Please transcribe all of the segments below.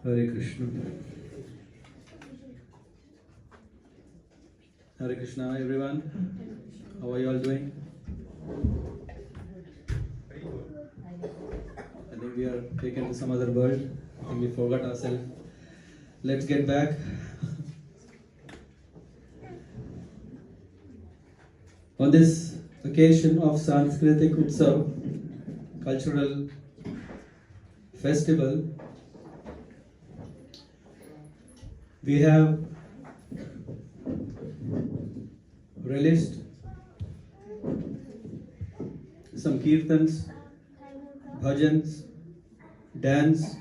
Hare Krishna. Hare Krishna, everyone. How are you all doing? I think we are taken to some other world. I think we forgot ourselves. Let's get back. On this occasion of Sanskritic Utsav, cultural festival, we have relished some kirtans, bhajans, dance.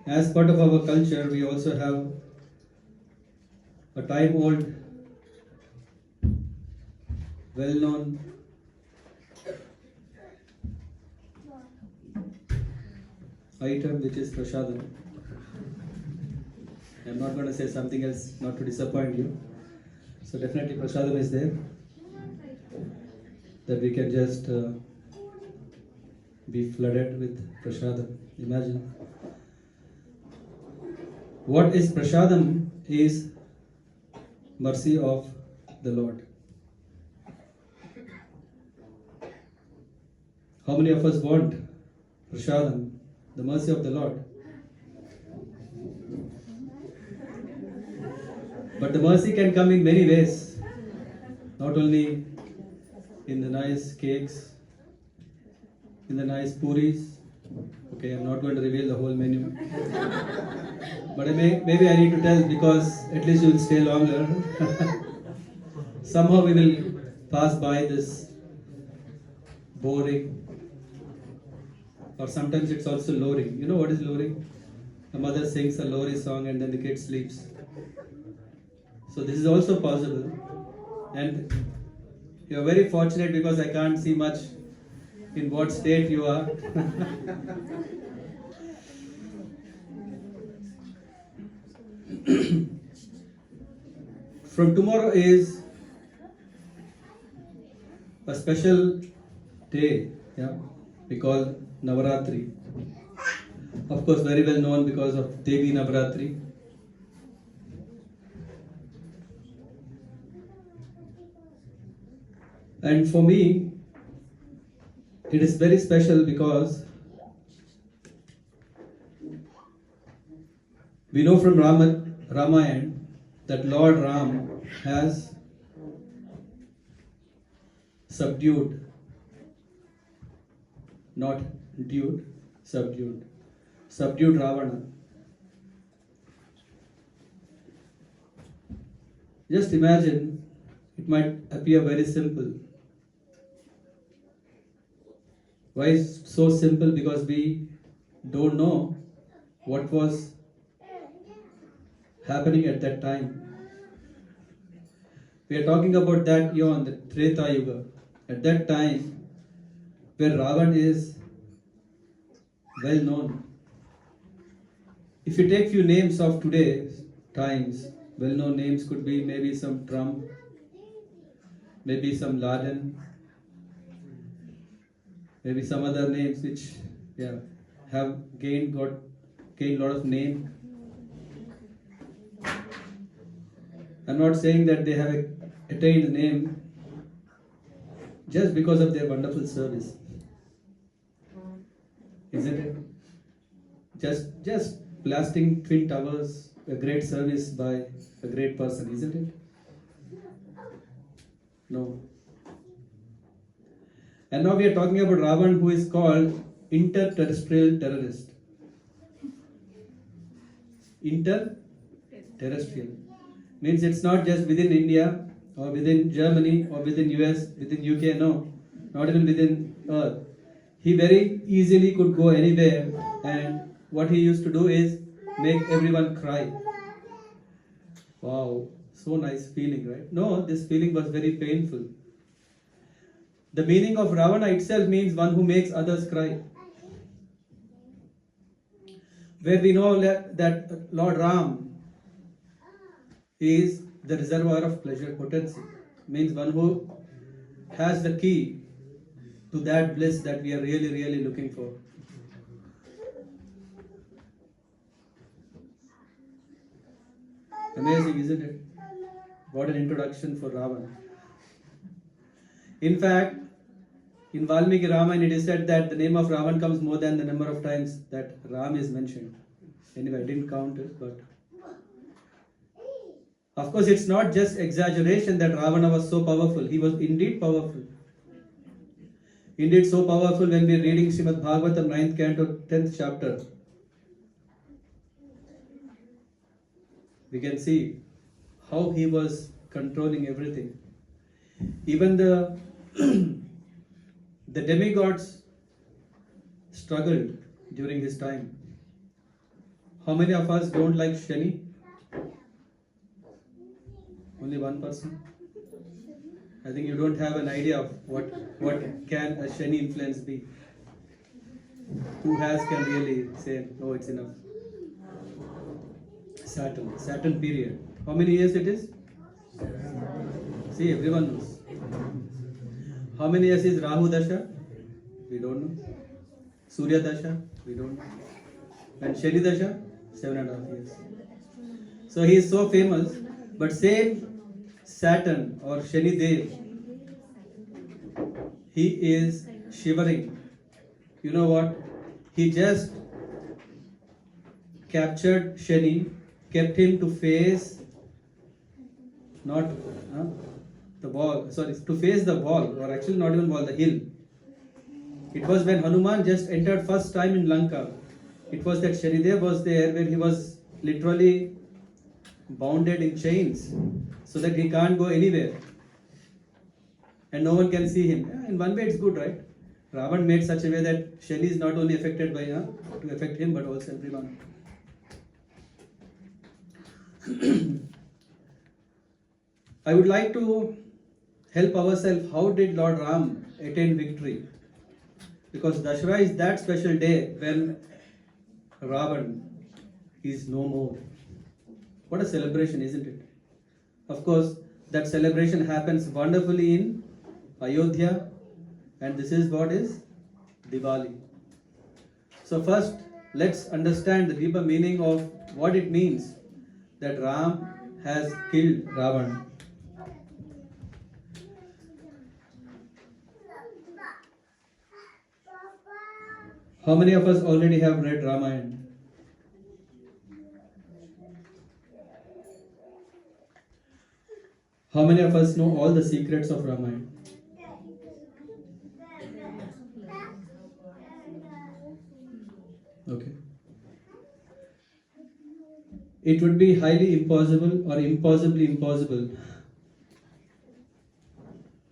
As part of our culture, we also have a time-old, well-known item, which is prasadam. I'm not going to say something else not to disappoint you. So definitely prasadam is there, that we can just be flooded with prasadam. Imagine. What is prasadam is mercy of the Lord. How many of us want prasadam, the mercy of the Lord? But the mercy can come in many ways, not only in the nice cakes, in the nice puris. Okay, I'm not going to reveal the whole menu. But maybe I need to tell, because at least you will stay longer. Somehow we will pass by this boring, or sometimes it's also lowering. You know what is lowering? A mother sings a lowry song and then the kid sleeps. So this is also possible, and you are very fortunate because I can't see much in what state you are. From tomorrow is a special day, yeah, we call Navaratri. Of course, very well known because of Devi Navaratri. And for me, it is very special because we know from Ramayana that Lord Ram has subdued, not dude, subdued Ravana. Just imagine, it might appear very simple. Why is it so simple? Because we don't know what was happening at that time. We are talking about that eon, the Treta Yuga. At that time, where Ravan is well known. If you take few names of today's times, well-known names could be maybe some Trump, maybe some Laden, maybe some other names which have gained lot of name. I'm not saying that they have attained name just because of their wonderful service, isn't it? Just blasting twin towers, a great service by a great person, isn't it? No. And now we are talking about Ravan, who is called interterrestrial terrorist. Interterrestrial means it's not just within India or within Germany or within US, within UK, no, not even within Earth. He very easily could go anywhere, and what he used to do is make everyone cry. Wow, so nice feeling, right? No, this feeling was very painful. The meaning of Ravana itself means one who makes others cry. Where we know that Lord Ram is the reservoir of pleasure potency, means one who has the key to that bliss that we are really looking for. Amazing, isn't it? What an introduction for Ravana. In fact, in Valmiki Ramayana, it is said that the name of Ravan comes more than the number of times that Ram is mentioned. Anyway, I didn't count it, but of course, it's not just exaggeration that Ravana was so powerful. He was indeed powerful. Indeed, so powerful when we are reading Srimad Bhagavatam, 9th canto, 10th chapter. We can see how he was controlling everything. Even the demigods struggled during his time. How many of us don't like Shani? Only one person? I think you don't have an idea of what can a Shani influence be. Who can really say, oh, it's enough. Saturn period. How many years it is? See, everyone knows. How many years is Rahu Dasha? We don't know. Surya Dasha? We don't know. And Shani Dasha? 7.5 years. So he is so famous, but same Saturn or Shani Dev, he is shivering. You know what? He just captured Shani, kept him to face not the wall, to face the wall, or actually not even wall, the hill. It was when Hanuman just entered first time in Lanka. It was that Shanidev was there when he was literally bounded in chains so that he can't go anywhere. And no one can see him. Yeah, in one way it's good, right? Ravan made such a way that Shani is not only affected by to affect him but also everyone. I would like to help ourselves. How did Lord Ram attain victory? Because Dusshera is that special day when Ravan is no more. What a celebration, isn't it? Of course, that celebration happens wonderfully in Ayodhya, and this is what is Diwali. So first, let's understand the deeper meaning of what it means that Ram has killed Ravan. How many of us already have read Ramayana? How many of us know all the secrets of Ramayana? Okay. It would be highly impossible or impossibly impossible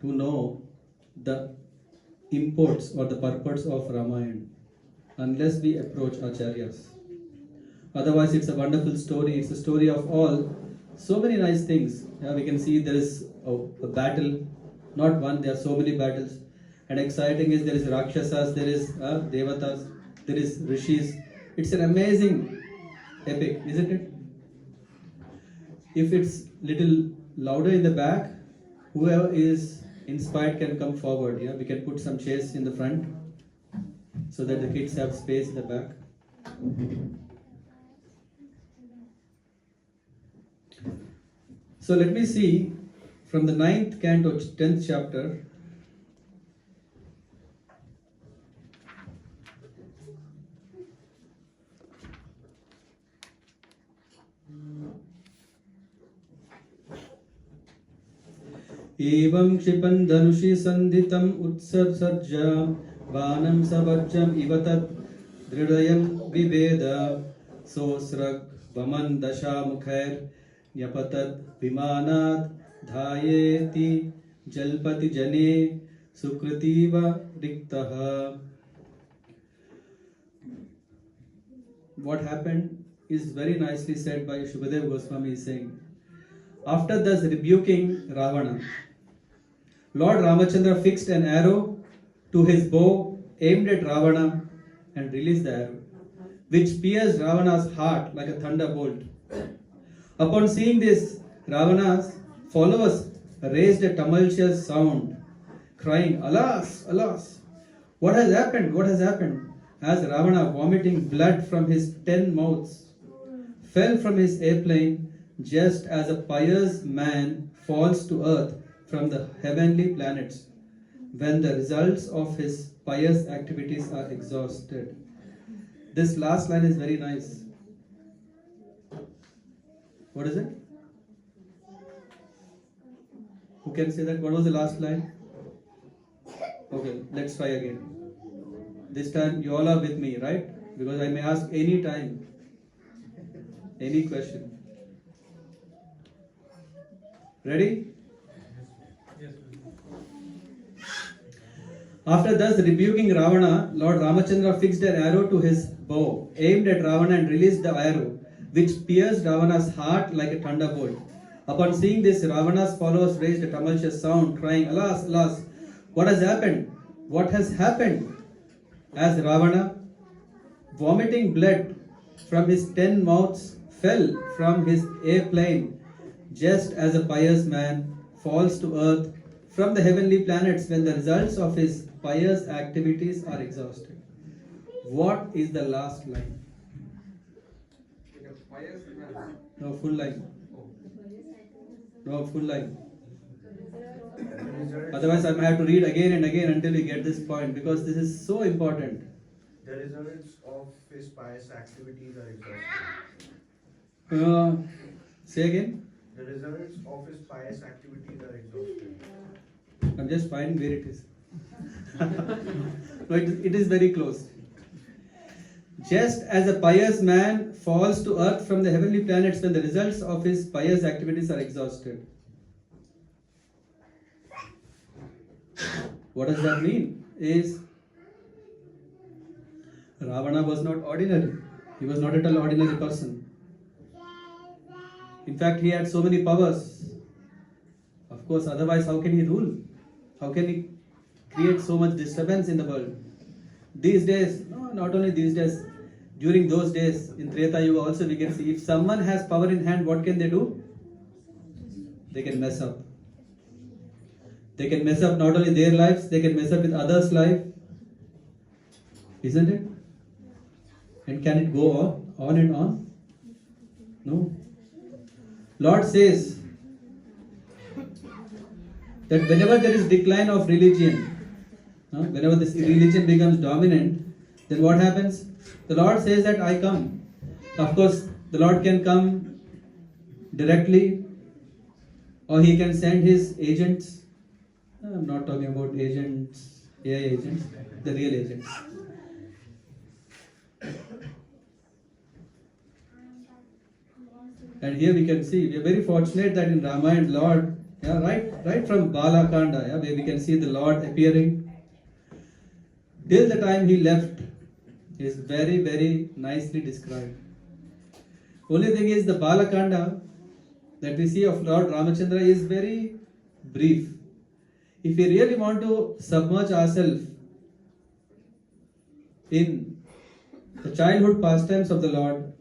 to know the imports or the purports of Ramayana unless we approach Acharyas. Otherwise, it's a wonderful story. It's a story of all so many nice things. Yeah, we can see there is a battle, not one, there are so many battles. And exciting is there is Rakshasas, there is Devatas, there is Rishis. It's an amazing epic, isn't it? If it's little louder in the back, whoever is inspired can come forward. Yeah, we can put some chairs in the front so that the kids have space in the back. So let me see from the 9th canto, 10th chapter. Evam kshipan dhanushi sandhitam utsarja vanam savajjam ivatat dridayam viveda sosrag vaman dasha mukhair nyapatat vimanad dhayeti jalpati jane sukritiva riktaha. What happened is very nicely said by Shubhadev Goswami saying, after thus rebuking Ravana, Lord Ramachandra fixed an arrow to his bow, aimed at Ravana and released the arrow, which pierced Ravana's heart like a thunderbolt. Upon seeing this, Ravana's followers raised a tumultuous sound, crying, "Alas, alas! What has happened? What has happened?" As Ravana, vomiting blood from his 10 mouths, fell from his airplane just as a pious man falls to earth from the heavenly planets when the results of his pious activities are exhausted. This last line is very nice. What is it? Who can say that? What was the last line? Okay, let's try again. This time you all are with me, right? Because I may ask any time, any question. Ready? Yes. After thus rebuking Ravana, Lord Ramachandra fixed an arrow to his bow, aimed at Ravana and released the arrow, which pierced Ravana's heart like a thunderbolt. Upon seeing this, Ravana's followers raised a tumultuous sound, crying, "Alas, alas, what has happened? What has happened?" As Ravana, vomiting blood from his 10 mouths, fell from his airplane, just as a pious man falls to earth from the heavenly planets when the results of his pious activities are exhausted. What is the last line? No, full line. No, full line. Otherwise, I might have to read again and again until we get this point, because this is so important. The results of his pious activities are exhausted. Say again. The results of his pious activities are exhausted. I'm just finding where it is. No, it is very close. Just as a pious man falls to earth from the heavenly planets when the results of his pious activities are exhausted. What does that mean? Is Ravana was not ordinary. He was not at all ordinary person. In fact, he had so many powers. Of course, otherwise how can he rule? How can he create so much disturbance in the world? These days, no, not only these days, during those days, in Treta Yuga also we can see, if someone has power in hand, what can they do? They can mess up. They can mess up not only their lives, they can mess up with others' life. Isn't it? And can it go on and on? No. Lord says that whenever there is decline of religion, whenever this religion becomes dominant, then what happens? The Lord says that I come. Of course, the Lord can come directly, or He can send His agents. I'm not talking about agents, AI agents, the real agents. And here we can see, we are very fortunate that in Ramayana, Lord, right from Balakanda, where we can see the Lord appearing, till the time He left, is very, very nicely described. Only thing is, the Balakanda that we see of Lord Ramachandra is very brief. If we really want to submerge ourselves in the childhood pastimes of the Lord,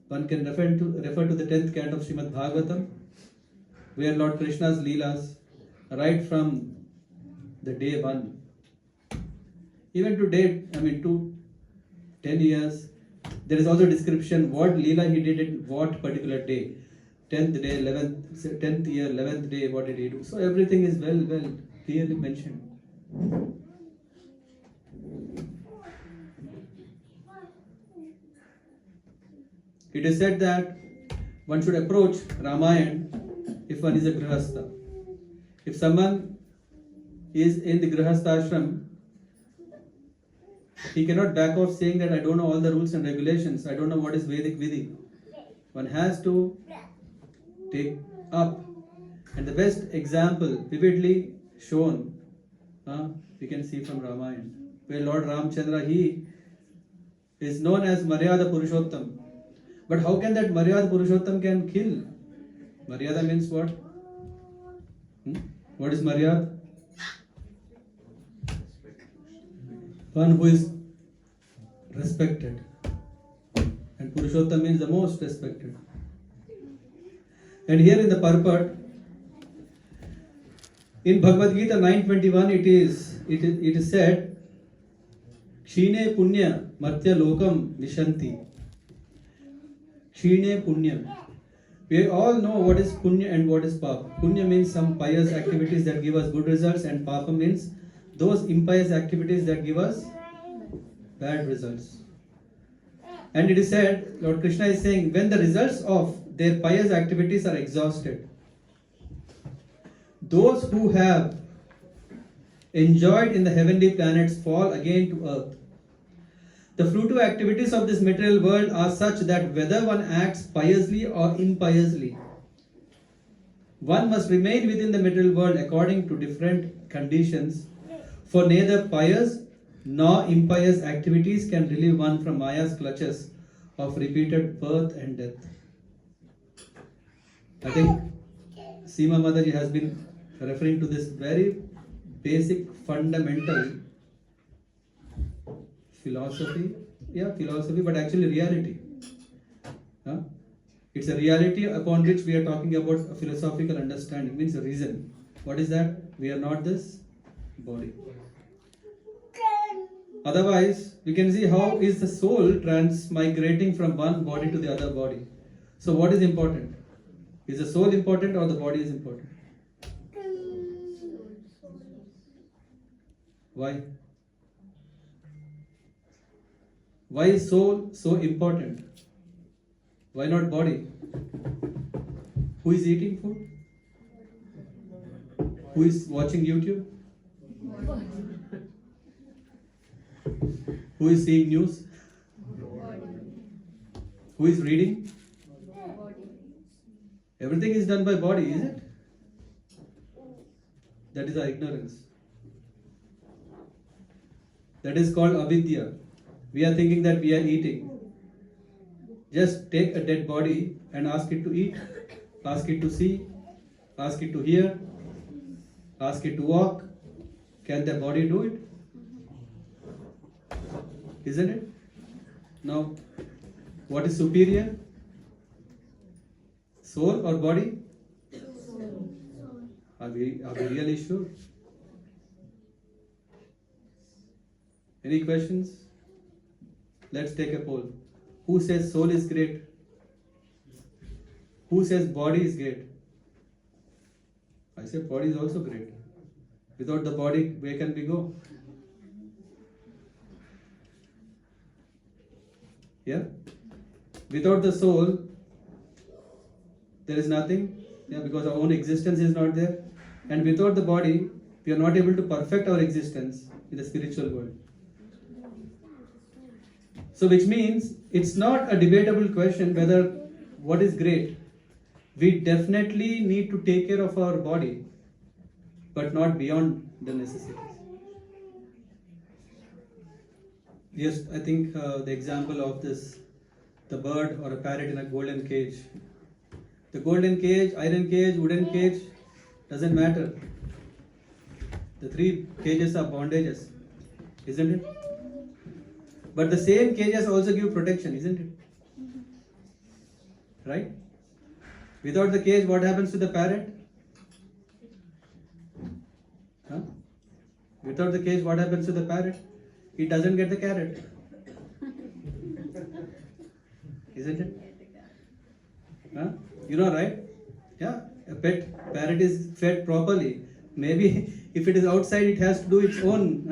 one can refer to the 10th canto of Srimad Bhagavatam, where Lord Krishna's Leelas, right from the day one, even to date, to 10 years, there is also a description what Leela he did in what particular day. 10th day, 10th year, 11th day, what did he do? So everything is well clearly mentioned. It is said that one should approach Ramayana if one is a Grihastha. If someone is in the Grihastha ashram, he cannot back off saying that I don't know all the rules and regulations, I don't know what is Vedic Vidhi. One has to take up. And the best example, vividly shown, we can see from Ramayana, where Lord Ramchandra, he is known as Maryada Purushottam. But how can that Maryada Purushottam can kill? Maryada means what? What is Maryada? One who is respected. And Purushottam means the most respected. And here in the purport, in Bhagavad Gita 9:21, it is said, Kshine punya matya lokam vishanti. Kshine punya. We all know what is punya and what is papa. Punya means some pious activities that give us good results, and papa means those impious activities that give us bad results. And it is said, Lord Krishna is saying, when the results of their pious activities are exhausted, those who have enjoyed in the heavenly planets fall again to earth. The fruitive activities of this material world are such that whether one acts piously or impiously, one must remain within the material world according to different conditions, for neither pious nor impious activities can relieve one from Maya's clutches of repeated birth and death. I think Seema Mataji has been referring to this very basic fundamental philosophy, but actually reality. Huh? It's a reality upon which we are talking about a philosophical understanding, means a reason. What is that? We are not this body. Otherwise, we can see how is the soul transmigrating from one body to the other body. So what is important? Is the soul important or the body is important? Why? Why is soul so important? Why not body? Who is eating food? Who is watching YouTube? Who is seeing news? Who is reading? Everything is done by body, is it? That is our ignorance. That is called avidya. We are thinking that we are eating. Just take a dead body and ask it to eat, ask it to see, ask it to hear, ask it to walk. Can the body do it? Isn't it? Now, what is superior? Soul or body? Are we really sure? Any questions? Let's take a poll. Who says soul is great? Who says body is great? I say body is also great. Without the body, where can we go? Yeah? Without the soul, there is nothing. Yeah, because our own existence is not there. And without the body, we are not able to perfect our existence in the spiritual world. So which means it's not a debatable question whether what is great. We definitely need to take care of our body, but not beyond the necessities. Yes, I think the example of this, the bird or a parrot in a golden cage. The golden cage, iron cage, wooden cage, doesn't matter. The three cages are bondages, isn't it? But the same cages also give protection, isn't it? Right? Without the cage, what happens to the parrot? Huh? Without the cage, what happens to the parrot? It doesn't get the carrot. Isn't it? Huh? You know, right? Yeah, a pet parrot is fed properly. Maybe if it is outside, it has to do its own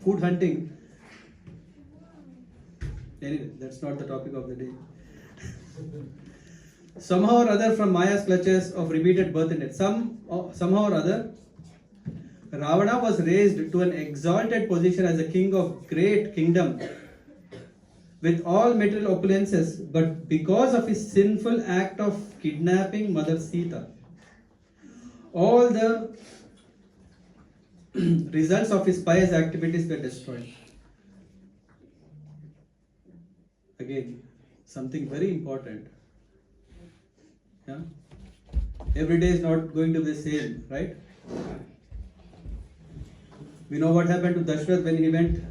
food hunting. Anyway, that's not the topic of the day. Somehow or other, from Maya's clutches of repeated birth and death, somehow or other, Ravana was raised to an exalted position as a king of great kingdom with all material opulences, but because of his sinful act of kidnapping Mother Sita, all the results of his pious activities were destroyed. Again, something very important. Yeah? Every day is not going to be the same, right? We know what happened to Dusshera when he went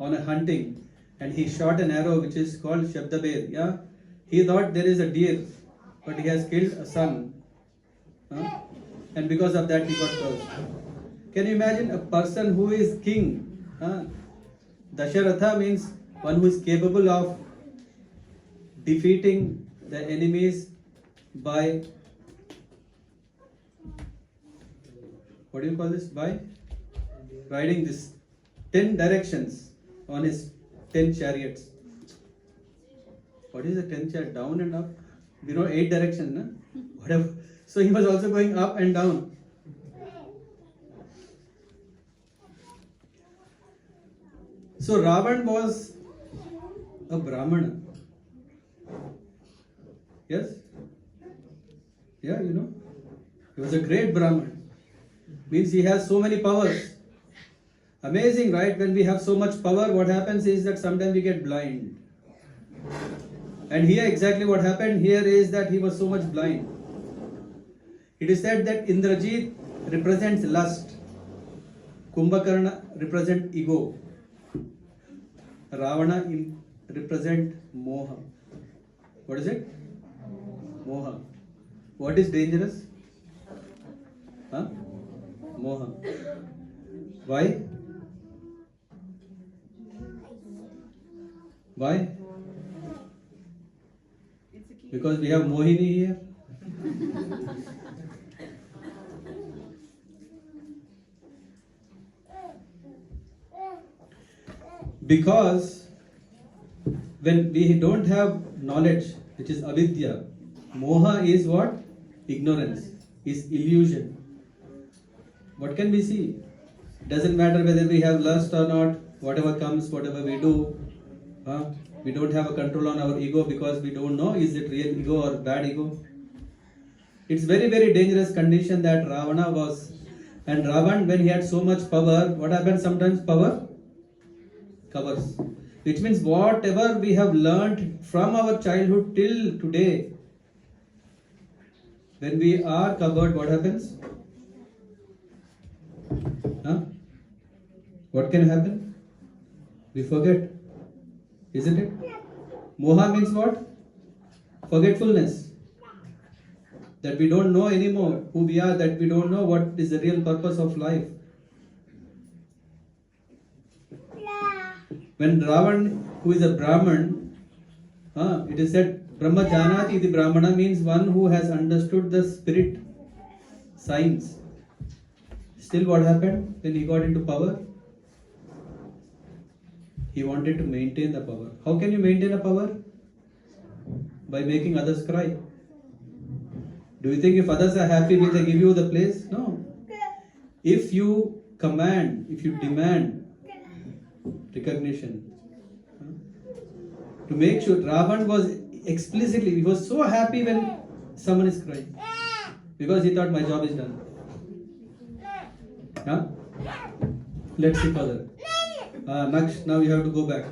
on a hunting and he shot an arrow which is called Shabdabed. Yeah? He thought there is a deer, but he has killed a son. And because of that he got cursed. Can you imagine a person who is king? Dasharatha means one who is capable of defeating the enemies by, what do you call this? By riding this 10 directions on his 10 chariots. What is the 10 chariot? Down and up? 8 directions, na? Whatever. So he was also going up and down. So Ravan was a Brahmana. Yes? Yeah, He was a great Brahman. Means he has so many powers. Amazing, right? When we have so much power, what happens is that sometimes we get blind. And here exactly what happened here is that he was so much blind. It is said that Indrajit represents lust. Kumbhakarna represents ego. Ravana represents moha. What is it? Moha. What is dangerous? Huh? Moha. Why? Why? Because we have Mohini here. Because when we don't have knowledge, which is avidya, moha is what? Ignorance, is illusion. What can we see? Doesn't matter whether we have lust or not, whatever comes, whatever we do. We don't have a control on our ego because we don't know is it real ego or bad ego. It's very, very dangerous condition that Ravana was. And Ravan, when he had so much power, what happens sometimes? Power covers. Which means whatever we have learnt from our childhood till today, when we are covered, what happens? What can happen? We forget. Isn't it? Moha means what? Forgetfulness. That we don't know anymore who we are, that we don't know what is the real purpose of life. When Ravan, who is a Brahman, it is said, Brahma Janati iti Brahmana means one who has understood the spirit signs. Still what happened when he got into power? He wanted to maintain the power. How can you maintain a power? By making others cry. Do you think if others are happy, will they give you the place? No. If you command, if you demand recognition, to make sure, Ravan was explicitly, he was so happy when someone is crying. Because he thought my job is done. Let's see further. Naksh, now you have to go back.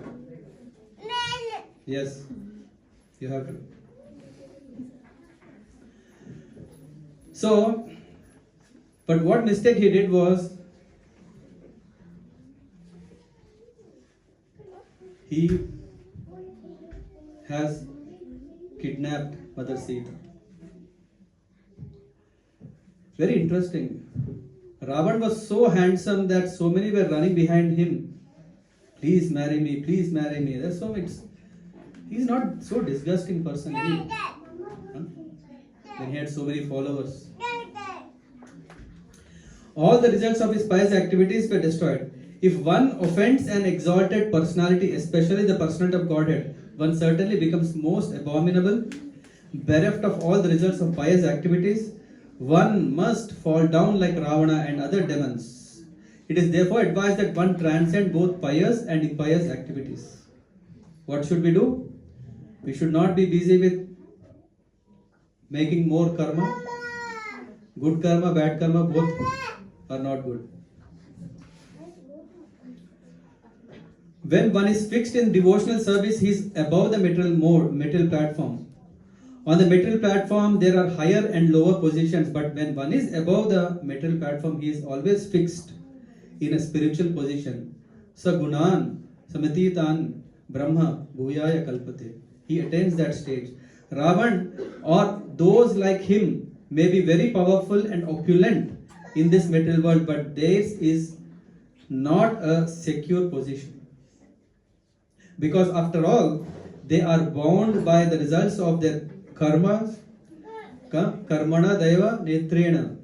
Yes, you have to. So, but what mistake he did was, he has kidnapped Mother Sita. Very interesting. Ravan was so handsome that so many were running behind him. Please marry me, please marry me. There's so much. He's not so disgusting person. When he had so many followers. All the results of his pious activities were destroyed. If one offends an exalted personality, especially the personality of Godhead, one certainly becomes most abominable, bereft of all the results of pious activities. One must fall down like Ravana and other demons. It is therefore advised that one transcend both pious and impious activities. What should we do? We should not be busy with making more karma. Good karma, bad karma, both are not good. When one is fixed in devotional service, he is above the material platform. On the material platform, there are higher and lower positions, but when one is above the material platform, he is always fixed in a spiritual position. Sagunan, samatitan, brahma, bhuyaya kalpate. He attains that stage. Ravan or those like him may be very powerful and opulent in this material world, but theirs is not a secure position. Because after all, they are bound by the results of their karmas karmana daiva netrena.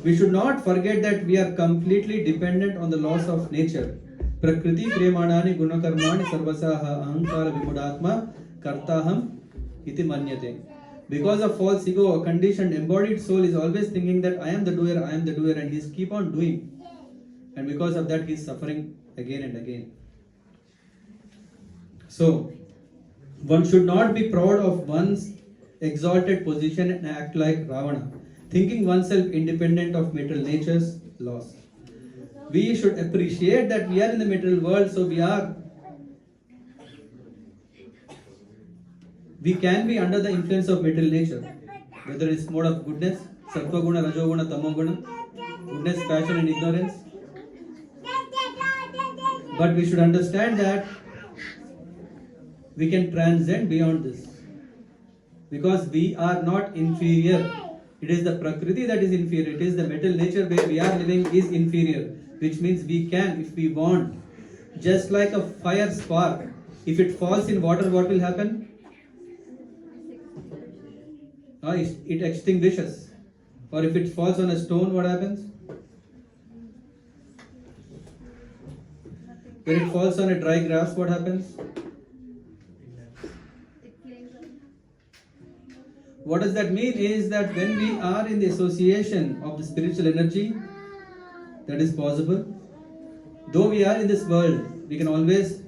We should not forget that we are completely dependent on the laws of nature. Prakriti premanani gunakarmani sarvasaha ahankara vimudatma kartaham iti manyate. Because of false ego, a conditioned embodied soul is always thinking that I am the doer, and he keep on doing. And because of that, he is suffering again and again. So, one should not be proud of one's exalted position and act like Ravana, thinking oneself independent of material nature's laws. We should appreciate that we are in the material world, so we can be under the influence of material nature, whether it's mode of goodness, sattva guna, rajo guna, tamo guna, goodness, passion and ignorance. But we should understand that we can transcend beyond this, because we are not inferior. It is the Prakriti that is inferior. It is the material nature where we are living is inferior, which means we can, if we want, just like a fire spark, if it falls in water, what will happen? It extinguishes. Or if it falls on a stone, what happens? When it falls on a dry grass, what happens? What does that mean is that when we are in the association of the spiritual energy, that is possible. Though we are in this world, we can always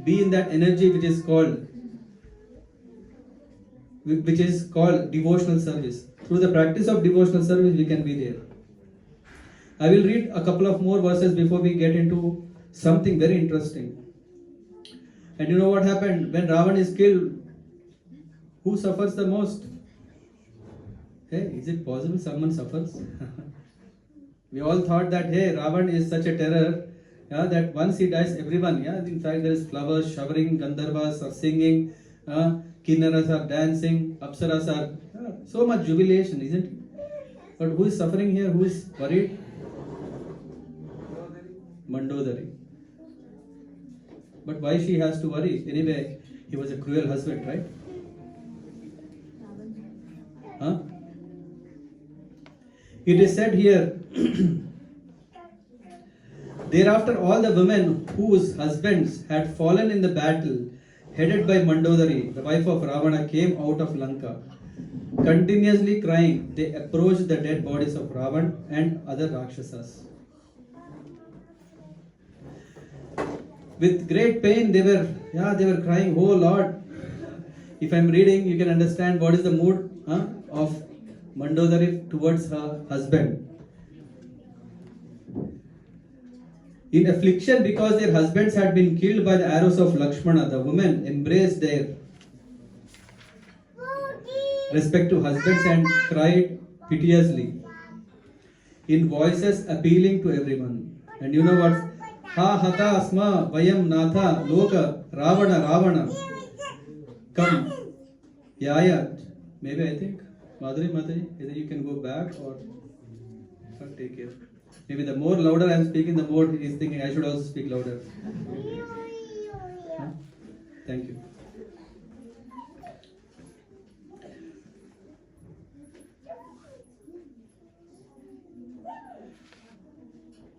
be in that energy which is called devotional service. Through the practice of devotional service, we can be there. I will read a couple of more verses before we get into something very interesting. And you know what happened? When Ravan is killed, who suffers the most? Hey, is it possible someone suffers? We all thought that, hey, Ravan is such a terror, that once he dies, everyone, in fact, there is flowers showering, Gandharvas are singing, Kinnaras are dancing, Apsaras are, so much jubilation, isn't it? But who is suffering here? Who is worried? Mandodari. But why she has to worry? Anyway, he was a cruel husband, right? It is said here, thereafter all the women whose husbands had fallen in the battle, headed by Mandodari, the wife of Ravana, came out of Lanka. Continuously crying, they approached the dead bodies of Ravan and other Rakshasas. With great pain, they were crying, oh Lord. If I am reading, you can understand what is the mood of Mandodari towards her husband. In affliction because their husbands had been killed by the arrows of Lakshmana, the women embraced their respective husbands and cried piteously in voices appealing to everyone. And you know what? Ha hata asma vayam natha loka ravana. Come. Yeah. Maybe I think. Madhuri, either you can go back or take care. Maybe the more louder I am speaking, the more he is thinking I should also speak louder. Thank you.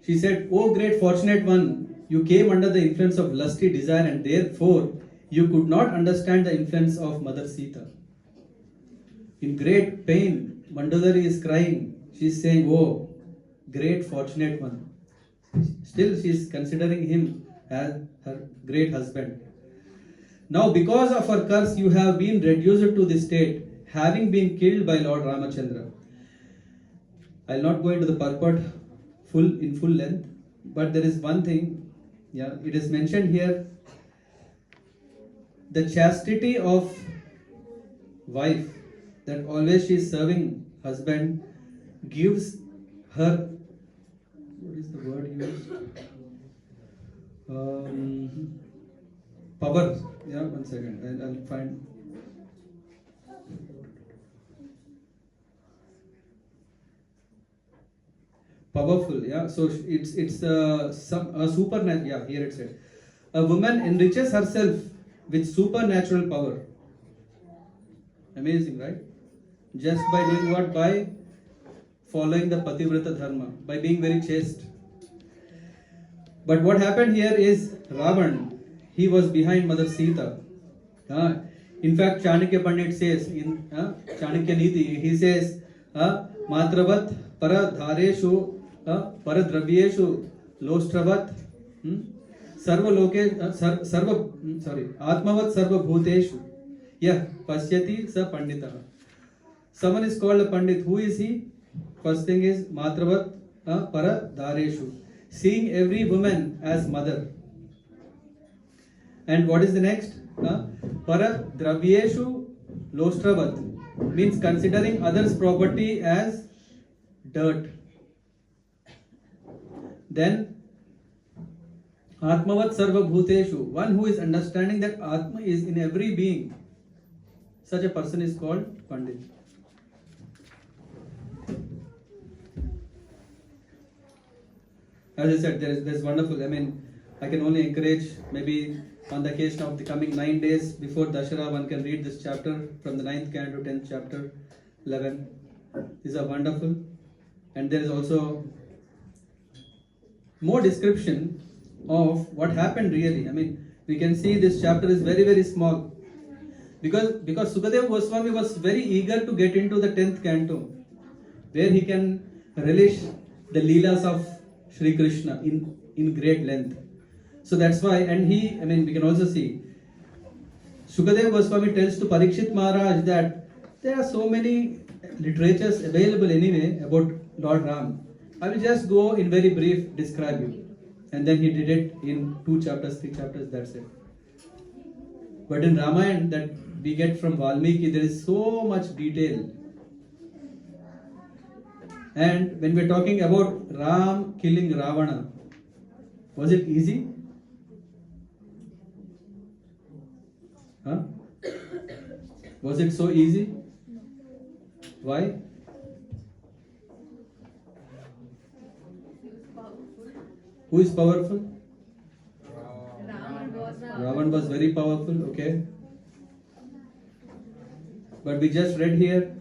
She said, "O great fortunate one, you came under the influence of lusty desire and therefore you could not understand the influence of Mother Sita." In great pain, Mandodari is crying. She is saying, "Oh, great fortunate one." Still she is considering him as her great husband. Now because of her curse, you have been reduced to this state, having been killed by Lord Ramachandra. I will not go into the purport in full length, but there is one thing, it is mentioned here, the chastity of wife, that always she is serving husband, gives her, what is the word used? Power. One second, I'll find. Powerful, so it's a supernatural. Here it said, a woman enriches herself with supernatural power. Amazing, right? Just by doing what? By following the Pativrata Dharma, by being very chaste. But what happened here is Ravan, he was behind Mother Sita. In fact, Chanakya Pandit says in Chanakya Niti, he says, Matravat paradhareshu paradravyeshu lostravat sarva loke sarva sorry atmavat sarva bhuteshu yah pasyati sa pandita. Someone is called a pandit. Who is he? First thing is Matravat paradhareshu, seeing every woman as mother. And what is the next? Paradravyeshu lostravat, means considering others' property as dirt. Then Atmavat sarva bhuteshu, one who is understanding that Atma is in every being. Such a person is called Pandit. As I said, there's wonderful. I mean, I can only encourage, maybe on the occasion of the coming 9 days before Dusshera, one can read this chapter from the 9th canto, 10th chapter, 11. These are wonderful. And there is also more description of what happened really. I mean, we can see this chapter is very, very small. Because Sukadeva Goswami was very eager to get into the 10th canto, where he can relish the Leelas of Sri Krishna in great length. So that's why, and we can also see, Sukadeva Goswami tells to Parikshit Maharaj that there are so many literatures available anyway about Lord Ram. I will just go in very brief describe you. And then he did it in 2 chapters, 3 chapters, that's it. But in Ramayana that we get from Valmiki, there is so much detail. And when we're talking about Ram killing Ravana, was it easy? Was it so easy? Why? Who is powerful? Ravan was very powerful, okay. But we just read here,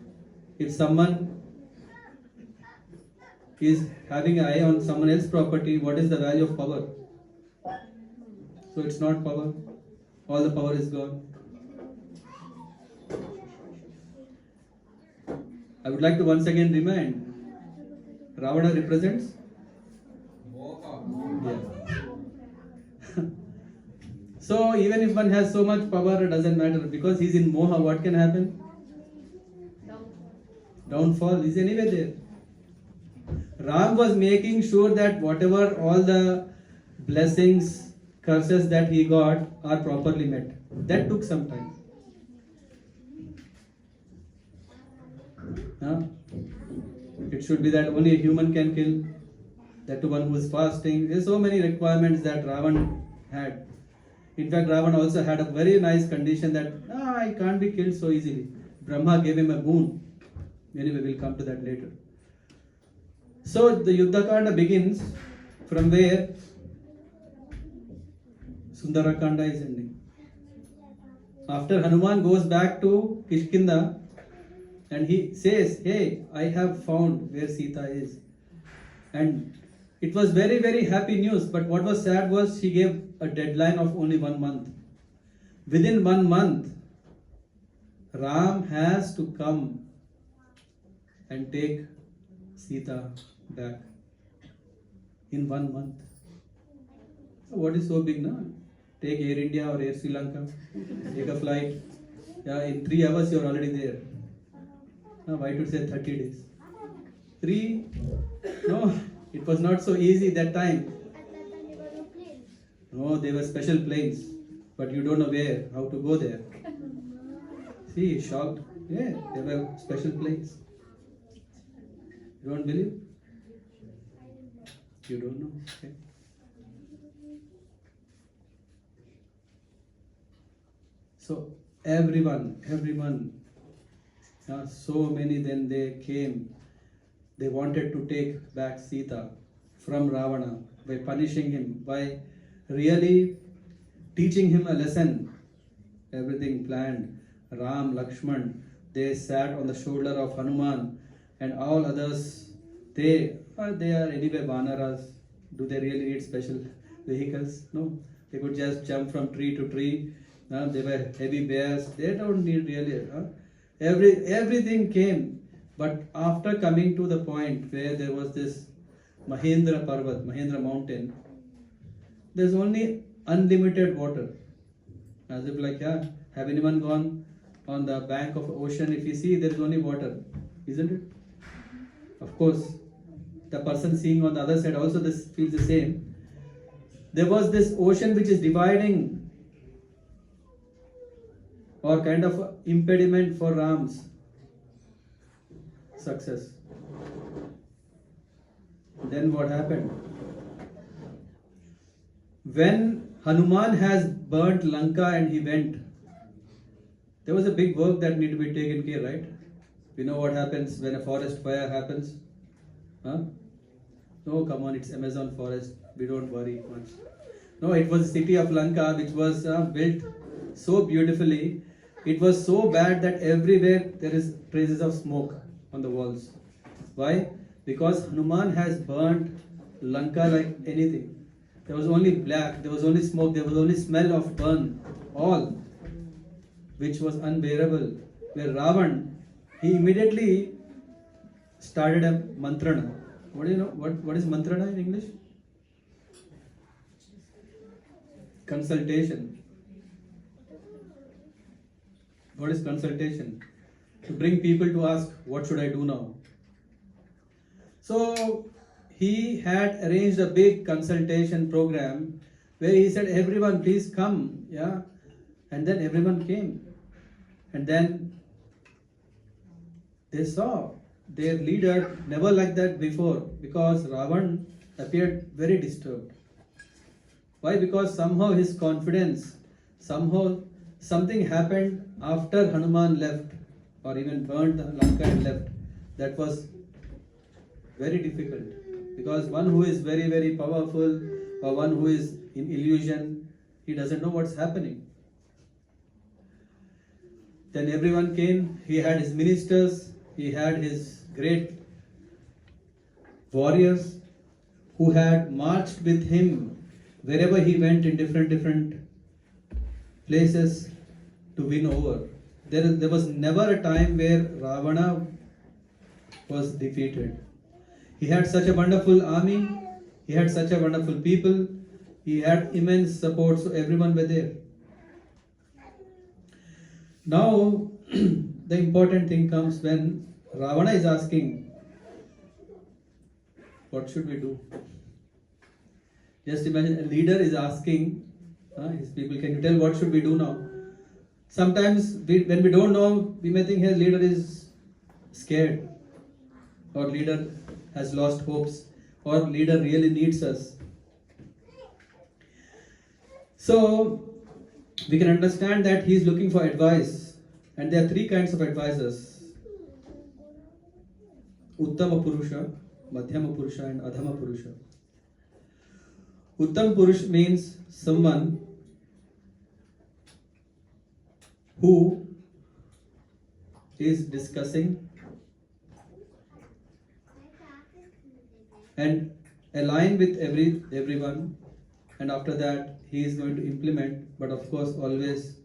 if someone is having an eye on someone else's property, what is the value of power? So it's not power. All the power is gone. I would like to once again remind, Ravana represents So even if one has so much power, it doesn't matter, because he's in moha. What can happen? Downfall is anyway there. Ram was making sure that whatever all the blessings, curses that he got are properly met. That took some time. It should be that only a human can kill, that to one who is fasting. There are so many requirements that Ravan had. In fact, Ravan also had a very nice condition that I can't be killed so easily. Brahma gave him a boon. Anyway, we'll come to that later. So the Yuddhakanda begins from where Sundarakanda is ending. After Hanuman goes back to Kishkinda and he says, hey, I have found where Sita is. And it was very, very happy news. But what was sad was she gave a deadline of only 1 month. Within 1 month, Ram has to come and take Sita back. In 1 month. So what is so big now? Take Air India or Air Sri Lanka, take a flight. Yeah, in 3 hours you are already there. Why to say 30 days? 3? No, it was not so easy that time. No, they were special planes, but you don't know where, how to go there. See, shocked. Yeah, they were special planes. You don't believe? You don't know. Okay. So everyone, so many then they came. They wanted to take back Sita from Ravana by punishing him, by really teaching him a lesson. Everything planned. Ram, Lakshman, they sat on the shoulder of Hanuman, and all others, they are anyway Vanaras. Do they really need special vehicles? No, they could just jump from tree to tree. They were heavy bears. They don't need really. Everything came, but after coming to the point where there was this Mahendra Parvat, Mahendra mountain, there's only unlimited water. As if like, yeah, have anyone gone on the bank of the ocean? If you see, there is only water, isn't it? Of course, the person seeing on the other side also this feels the same. There was this ocean which is dividing or kind of impediment for Ram's success. Then what happened? When Hanuman has burnt Lanka and he went, there was a big work that need to be taken care, right? You know what happens when a forest fire happens? Huh? No, come on, it's Amazon forest. We don't worry much. No, it was the city of Lanka which was built so beautifully. It was so bad that everywhere there is traces of smoke on the walls. Why? Because Hanuman has burnt Lanka like anything. There was only black, there was only smoke, there was only smell of burn, all, which was unbearable. Where Ravan, he immediately started a mantrana. What do you know? What is mantrana in English? Consultation. What is consultation? To bring people to ask, what should I do now? So he had arranged a big consultation program where he said, everyone please come, yeah. And then everyone came. And then they saw their leader never like that before, because Ravan appeared very disturbed. Why? Because somehow his confidence, somehow something happened after Hanuman left or even burnt the Lanka and left. That was very difficult, because one who is very, very powerful or one who is in illusion, he doesn't know what's happening. Then everyone came, he had his ministers, he had his great warriors who had marched with him wherever he went in different places to win over. There was never a time where Ravana was defeated. He had such a wonderful army, he had such a wonderful people, he had immense support, so everyone were there. Now, the important thing comes when Ravana is asking, what should we do? Just imagine a leader is asking his people, can you tell what should we do now? Sometimes when we don't know, we may think his leader is scared, or leader has lost hopes, or leader really needs us. So we can understand that he is looking for advice, and there are three kinds of advisors: Uttama Purusha, Madhyama Purusha, and Adhama Purusha. Uttam Purush means someone who is discussing and align with everyone, and after that he is going to implement, but of course always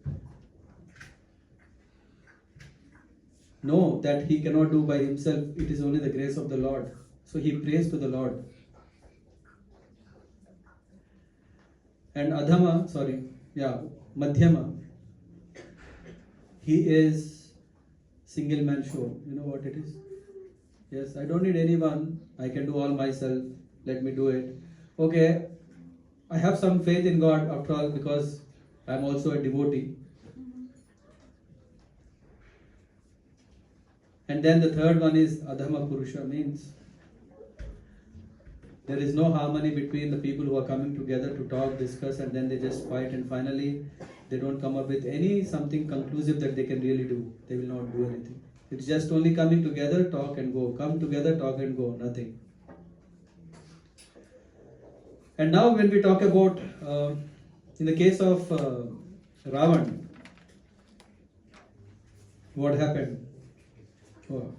know that he cannot do by himself. It is only the grace of the Lord. So he prays to the Lord. And Madhyama, he is single man show. You know what it is? Yes, I don't need anyone. I can do all myself. Let me do it. Okay, I have some faith in God after all, because I am also a devotee. And then the third one is Adhama Purusha, means there is no harmony between the people who are coming together to talk, discuss, and then they just fight, and finally they don't come up with something conclusive that they can really do. They will not do anything. It's just only coming together, talk and go. Come together, talk and go. Nothing. And now when we talk about, in the case of Ravan, what happened? Oh,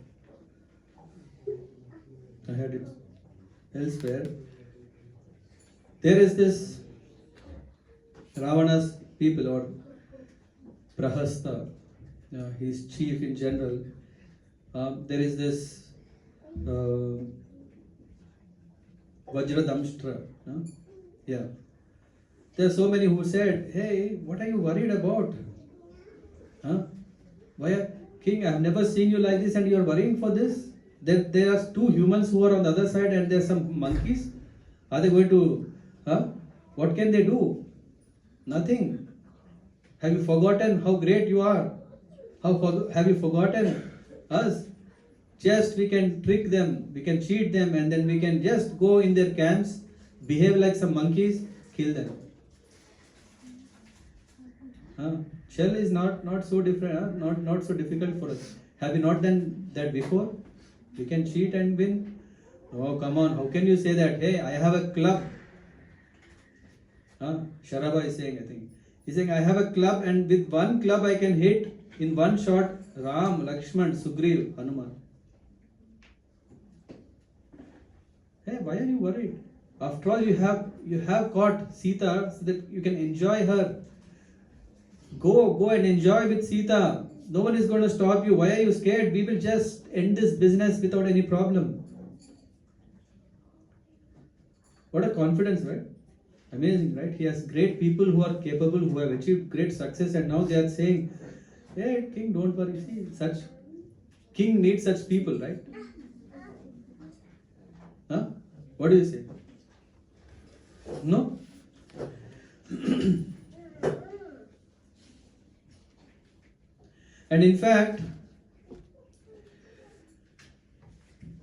I had it elsewhere. There is this Ravana's people or Prahasta, his chief in general. There is this Vajradamshtra. Yeah. There are so many who said, "Hey, what are you worried about? Huh? Why, King, I have never seen you like this and you are worrying for this? There are two humans who are on the other side and there are some monkeys. Are they going to, what can they do? Nothing. Have you forgotten how great you are? Have you forgotten us? Just we can trick them, we can cheat them, and then we can just go in their camps, behave like some monkeys, kill them." Shell is not so different, not so difficult for us. Have you not done that before? We can cheat and win. Oh, come on! How can you say that? Hey, I have a club. Sharaba is saying, I think. He's saying, I have a club, and with one club I can hit in one shot Ram, Lakshman, Sugriv, Hanuman. Hey, why are you worried? After all, you have caught Sita so that you can enjoy her. Go and enjoy with Sita. No one is going to stop you. Why are you scared? We will just end this business without any problem. What a confidence, right? Amazing, right? He has great people who are capable, who have achieved great success, and now they are saying, "Hey, King, don't worry." See, such King needs such people, right? What do you say? No? And in fact,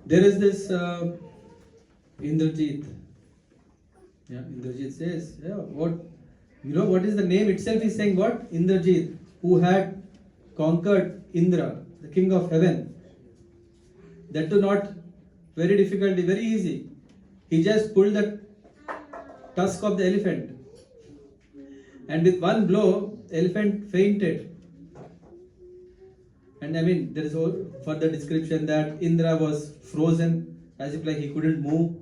there is this Indrajit. Yeah, Indrajit says, what is the name itself is saying what? Indrajit, who had conquered Indra, the king of heaven. That too not very difficult, very easy. He just pulled the tusk of the elephant. And with one blow, the elephant fainted. And I mean, there is a further description that Indra was frozen, as if like he couldn't move.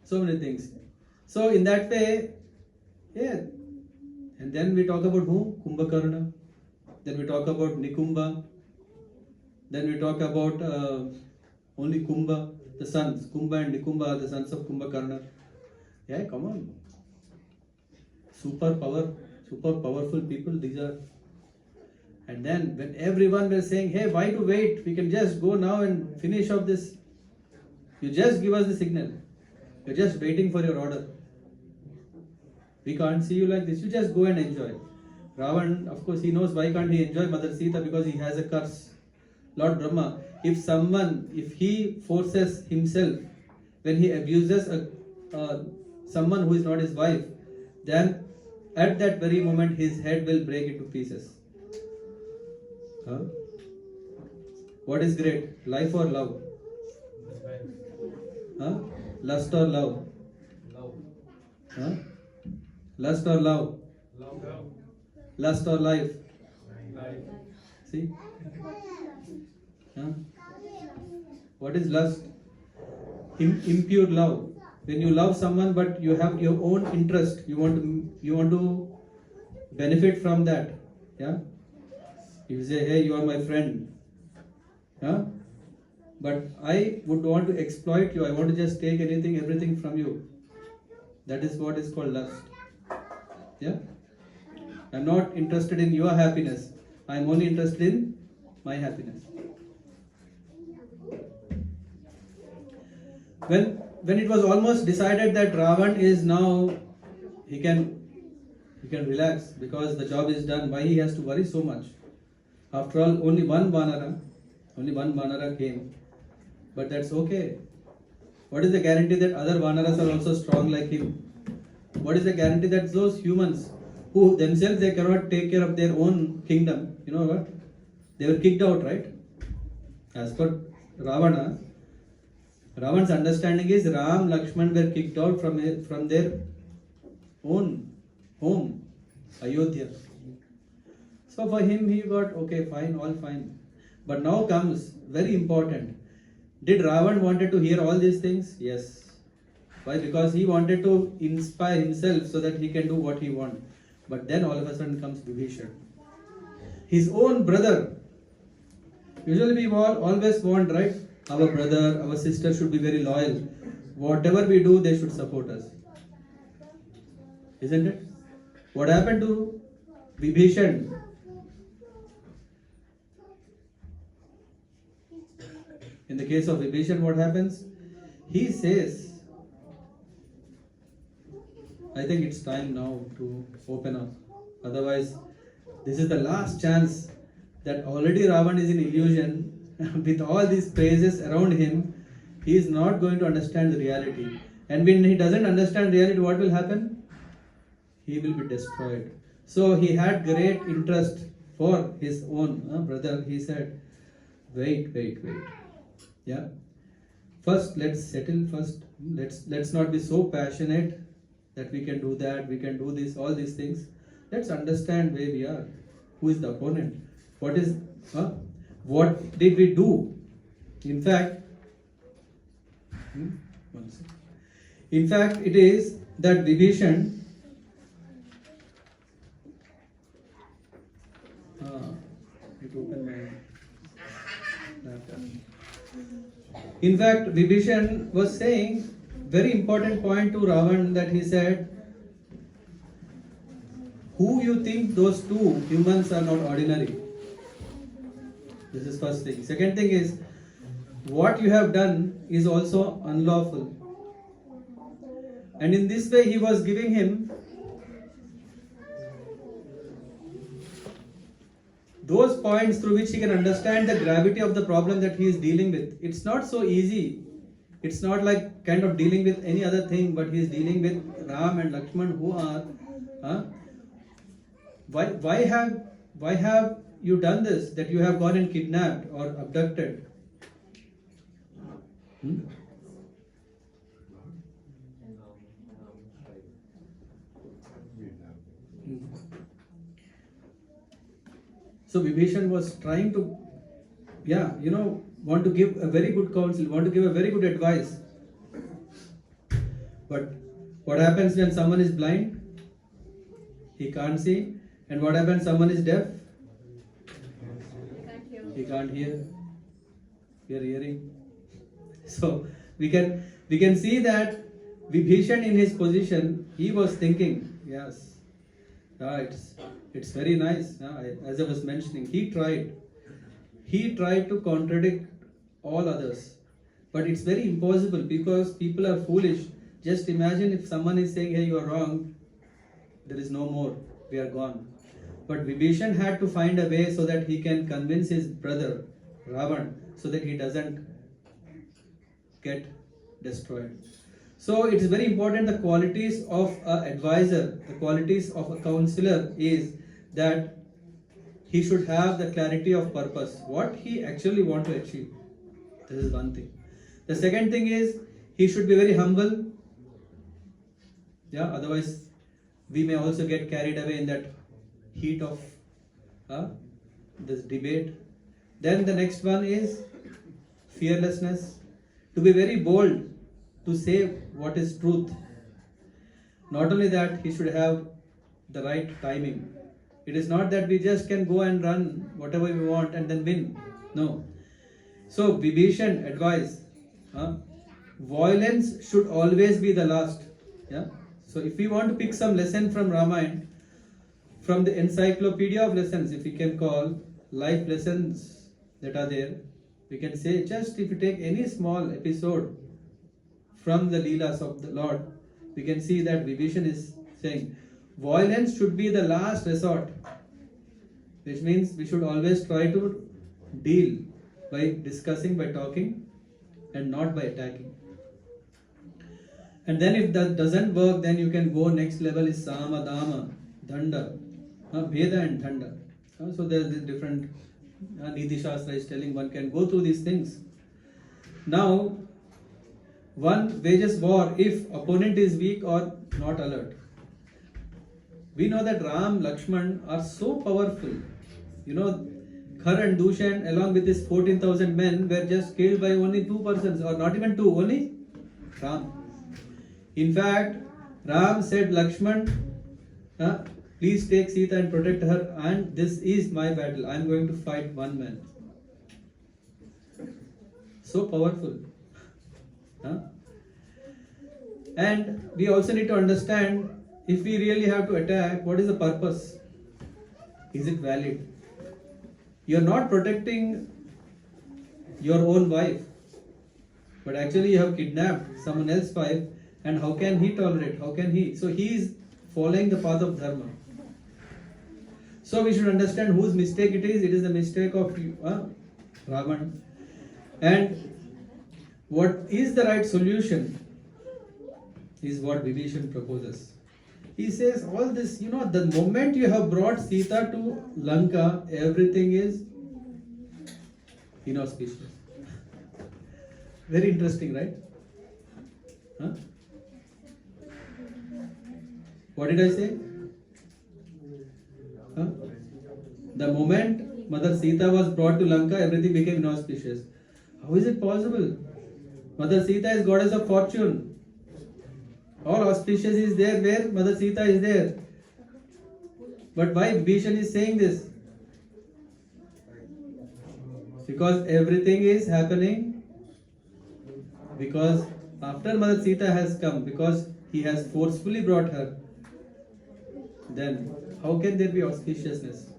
So many things. So in that way, yeah. And then we talk about who? Kumbhakarna. Then we talk about Nikumba. Then we talk about only Kumbha, the sons. Kumbha and Nikumba are the sons of Kumbhakarna. Yeah, come on. Super powerful people these are. And then when everyone was saying, "Hey, why to wait? We can just go now and finish off this. You just give us the signal. You're just waiting for your order. We can't see you like this. You just go and enjoy." Ravan, of course, he knows why can't he enjoy Mother Sita, because he has a curse. Lord Brahma, if he forces himself, when he abuses someone who is not his wife, then at that very moment his head will break into pieces. What is great? Life or love? Lust or love? Love. Lust or love? Love. Lust or life? Life. See? What is lust? Impure love. When you love someone but you have your own interest, you want to benefit from that. Yeah? You say, "Hey, you are my friend. But I would want to exploit you. I want to just take everything from you." That is what is called lust. Yeah? I'm not interested in your happiness. I'm only interested in my happiness. When it was almost decided that Ravan is now, he can relax because the job is done, why he has to worry so much? After all, only one Vanara came. But that's okay. What is the guarantee that other Vanaras are also strong like him? What is the guarantee that those humans who themselves they cannot take care of their own kingdom, you know what? They were kicked out, right? As per Ravana, Ravan's understanding is Ram, Lakshman were kicked out from their own home, Ayodhya. So for him, he got, okay, fine, all fine. But now comes very important. Did Ravan wanted to hear all these things? Yes. Why? Because he wanted to inspire himself so that he can do what he wants. But then all of a sudden comes Vibhishan, his own brother. Usually we all always want, right? Our brother, our sister should be very loyal. Whatever we do, they should support us. Isn't it? What happened to Vibhishan? In the case of Vibhishan, what happens? He says, I think it's time now to open up. Otherwise, this is the last chance that already Ravan is in illusion. With all these praises around him, he is not going to understand the reality. And when he doesn't understand reality, what will happen? He will be destroyed. So he had great interest for his own brother. He said, wait. Yeah. First, let's settle first. Let's not be so passionate that we can do that, we can do this, all these things. Let's understand where we are. Who is the opponent? What did we do? In fact, it is that Vibhishan. It opened my laptop. In fact, Vibhishan was saying very important point to Ravan, that he said, who you think those two humans are not ordinary? This is first thing. Second thing is, what you have done is also unlawful. And in this way he was giving him those points through which he can understand the gravity of the problem that he is dealing with. It's not so easy. It's not like kind of dealing with any other thing, but he is dealing with Ram and Lakshman, who are why have you done this, that you have gone and kidnapped or abducted? So Vibhishan was trying to, want to give a very good counsel, want to give a very good advice. But what happens when someone is blind? He can't see. And what happens when someone is deaf? He can't hear. We are hearing. So we can see that Vibhishan, in his position, he was thinking, yes, it's very nice. As I was mentioning, he tried to contradict all others, but it's very impossible because people are foolish. Just imagine if someone is saying, hey, you are wrong, there is no more, we are gone. But Vibhishan had to find a way so that he can convince his brother Ravan so that he doesn't get destroyed. So it is very important, the qualities of an advisor, the qualities of a counselor is that he should have the clarity of purpose, what he actually want to achieve. This is one thing. The second thing is, he should be very humble. Otherwise we may also get carried away in that heat of this debate. Then the next one is fearlessness, to be very bold, to say what is truth. Not only that, he should have the right timing. It is not that we just can go and run whatever we want and then win. No. So Vibhishan advised, violence should always be the last. So if we want to pick some lesson from Ramayana, from the encyclopedia of lessons, if we can call life lessons that are there, we can say, just if you take any small episode from the Leelas of the Lord, we can see that Vibhishan is saying violence should be the last resort, which means we should always try to deal by discussing, by talking, and not by attacking. And then if that doesn't work, then you can go next level is Sama, Dama, Danda, Veda and Dhanda. So there's this different Niti Shastra is telling one can go through these things. Now, one wages war if opponent is weak or not alert. We know that Ram, Lakshman are so powerful. Khar and Dushan along with his 14,000 men were just killed by only 2 persons, or not even two, only Ram. In fact, Ram said, Lakshman, please take Sita and protect her, and this is my battle. I am going to fight one man. So powerful. And we also need to understand, if we really have to attack, what is the purpose? Is it valid? You are not protecting your own wife, but actually you have kidnapped someone else's wife, and how can he tolerate? How can he? So he is following the path of dharma. So we should understand whose mistake it is. It is the mistake of Ravan. And what is the right solution is what Vibhishan proposes. He says all this, the moment you have brought Sita to Lanka, everything is inauspicious. Very interesting, right? What did I say? The moment Mother Sita was brought to Lanka, everything became inauspicious. How is it possible? Mother Sita is goddess of fortune. All auspicious is there where Mother Sita is there. But why Vibhishan is saying this? Because everything is happening because after Mother Sita has come, because he has forcefully brought her, then how can there be auspiciousness?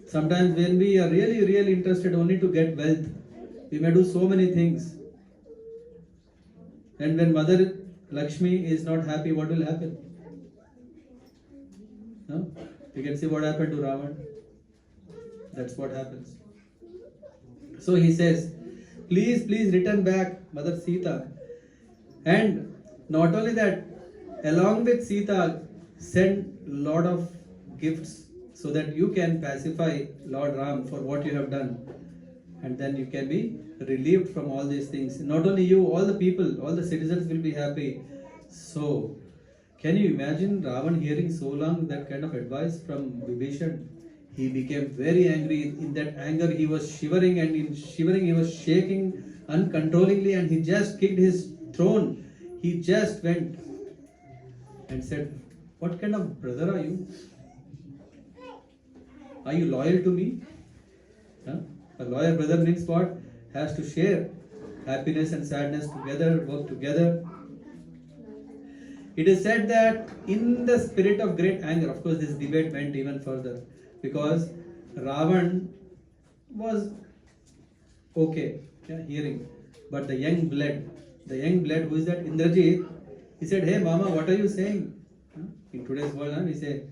Sometimes when we are really interested only to get wealth, we may do so many things. And when Mother Lakshmi is not happy, what will happen? No? You can see what happened to Ravan. That's what happens. So he says, please return back, Mother Sita. And not only that, along with Sita, send lot of gifts so that you can pacify Lord Ram for what you have done. And then you can be relieved from all these things. Not only you, all the people, all the citizens will be happy. So, can you imagine Ravan hearing so long that kind of advice from Vibhishan? He became very angry. In that anger, he was shivering, and in shivering, he was shaking uncontrollably, and he just kicked his throne. He just went and said, what kind of brother are you? Are you loyal to me? A loyal brother means what? Has to share happiness and sadness together, work together. It is said that in the spirit of great anger, of course this debate went even further, because Ravan was okay, hearing, but the young blood, who is that? Indrajit, he said, hey mama, what are you saying? In today's world, we say,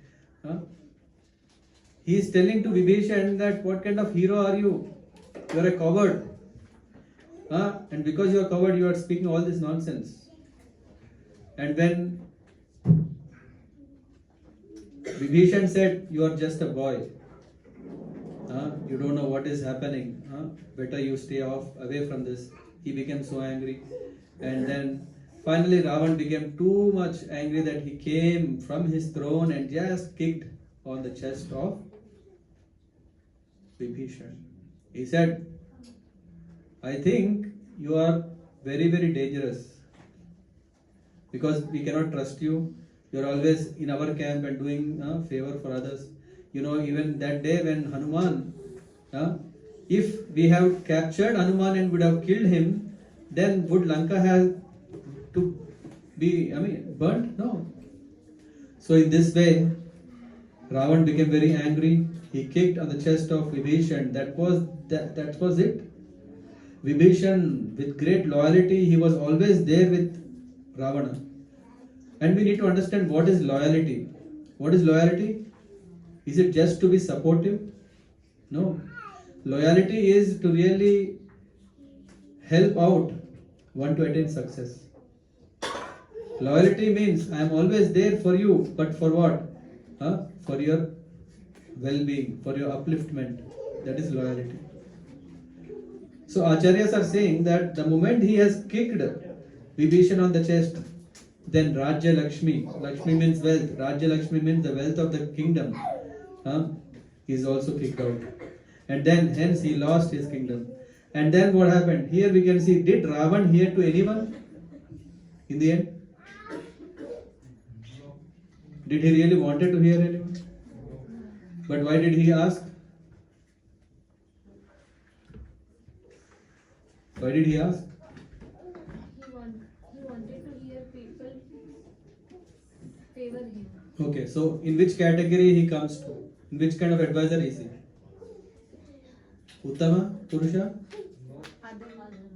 he is telling to Vibhishan that what kind of hero are you? You are a coward. And because you are coward, you are speaking all this nonsense. And when Vibhishan said, you are just a boy, you don't know what is happening, better you stay away from this. He became so angry. And then finally Ravan became too much angry that he came from his throne and just kicked on the chest of Vibhishan. He said, I think you are very dangerous, because we cannot trust you. You are always in our camp and doing favor for others. Even that day when Hanuman, if we have captured Hanuman and would have killed him, then would Lanka have to be, burnt? No. So in this way, Ravan became very angry. He kicked on the chest of Vibhishan. That was it. Vibhishan, with great loyalty, he was always there with Ravana. And we need to understand what is loyalty. What is loyalty? Is it just to be supportive? No. Loyalty is to really help out one to attain success. Loyalty means I am always there for you, but for what? For your well-being, for your upliftment. That is loyalty. So Acharyas are saying that the moment he has kicked Vibhishan on the chest, then Rajya Lakshmi means wealth, Rajya Lakshmi means the wealth of the kingdom, is also kicked out. and then hence he lost his kingdom. And then what happened? Here we can see, did Ravan hear to anyone in the end? Did he really wanted to hear anyone? But why did he ask? Why did he ask? He wanted to hear people favor him. Okay, so in which category he comes to? In which kind of advisor is he? Uttama Purusha?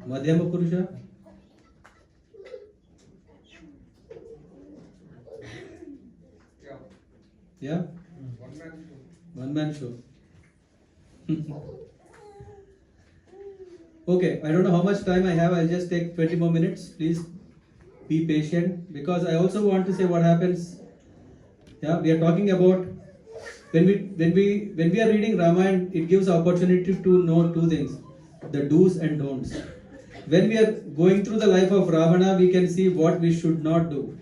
Madhyama Purusha? Yeah? One man show. Okay, I don't know how much time I have. I'll just take 20 more minutes. Please be patient because I also want to say what happens. Yeah, we are talking about when we are reading Ramayana, it gives opportunity to know two things: the do's and don'ts. When we are going through the life of Ravana, we can see what we should not do.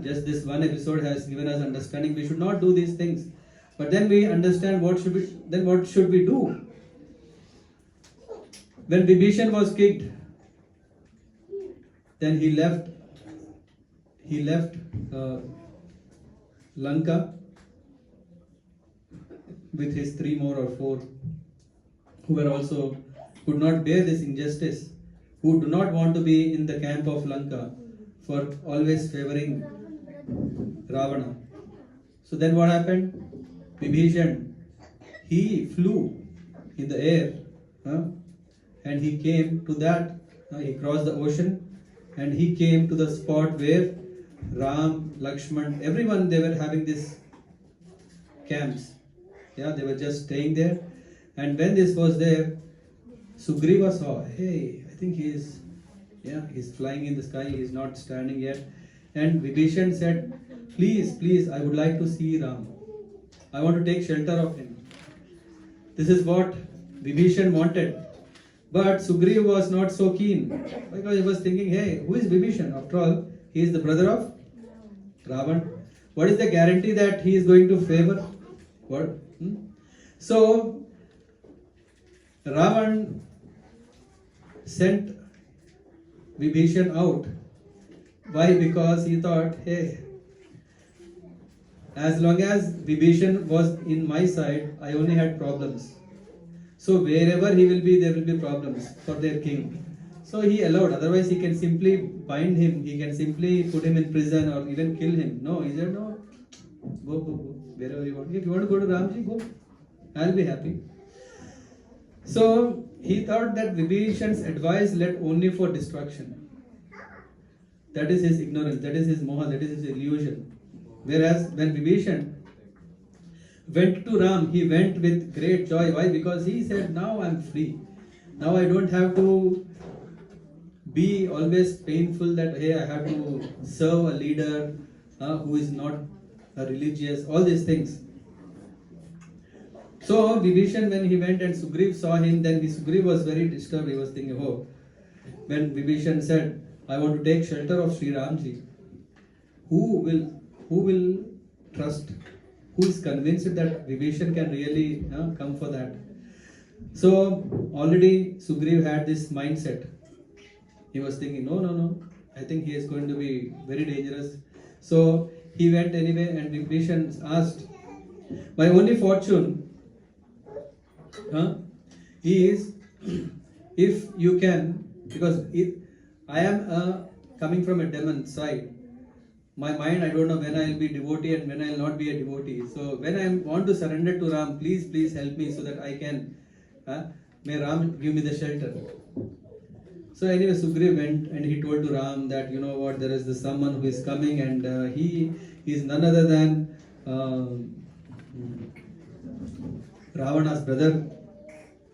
Just this one episode has given us understanding we should not do these things. But then we understand what should we do? When Vibhishan was kicked, then he left Lanka with his 3 more or 4 who were also could not bear this injustice, who do not want to be in the camp of Lanka for always favoring Ravana. So then what happened? Vibhishan, he flew in the air, and he came to that, he crossed the ocean and he came to the spot where Ram, Lakshman, everyone, they were having these camps. Yeah, they were just staying there. And when this was there, Sugriva saw, hey, I think he's flying in the sky, he's not standing yet. And Vibhishan said, please, I would like to see Ram. I want to take shelter of him. This is what Vibhishan wanted. But Sugriva was not so keen because he was thinking, hey, who is Vibhishan? After all, he is the brother of Ravan. What is the guarantee that he is going to favor? What? So, Ravan sent Vibhishan out. Why? Because he thought, hey, as long as Vibhishan was in my side, I only had problems. So wherever he will be, there will be problems for their king. So he allowed, otherwise he can simply bind him, he can simply put him in prison or even kill him. No, he said, no, go, wherever you want. If you want to go to Ramji, go. I'll be happy. So he thought that Vibhishan's advice led only for destruction. That is his ignorance, that is his moha, that is his illusion. Whereas when Vibhishan went to Ram, he went with great joy. Why? Because he said, now I'm free. Now I don't have to be always painful that, hey, I have to serve a leader who is not a religious, all these things. So Vibhishan, when he went and Sugriv saw him, then Sugriv was very disturbed. He was thinking, oh, when Vibhishan said, I want to take shelter of Sri Ramji, who will trust? Who is convinced that Vibhishan can really come for that? So already Sugriv had this mindset. He was thinking, no, I think he is going to be very dangerous. So he went anyway, and Vibhishan asked, my only fortune is if you can, because I am coming from a demon side. My mind, I don't know when I will be devotee and when I will not be a devotee. So when I want to surrender to Ram, please help me so that I can, may Ram give me the shelter. So anyway, Sugriv went and he told to Ram that, you know what, there is this someone who is coming, and he is none other than Ravana's brother.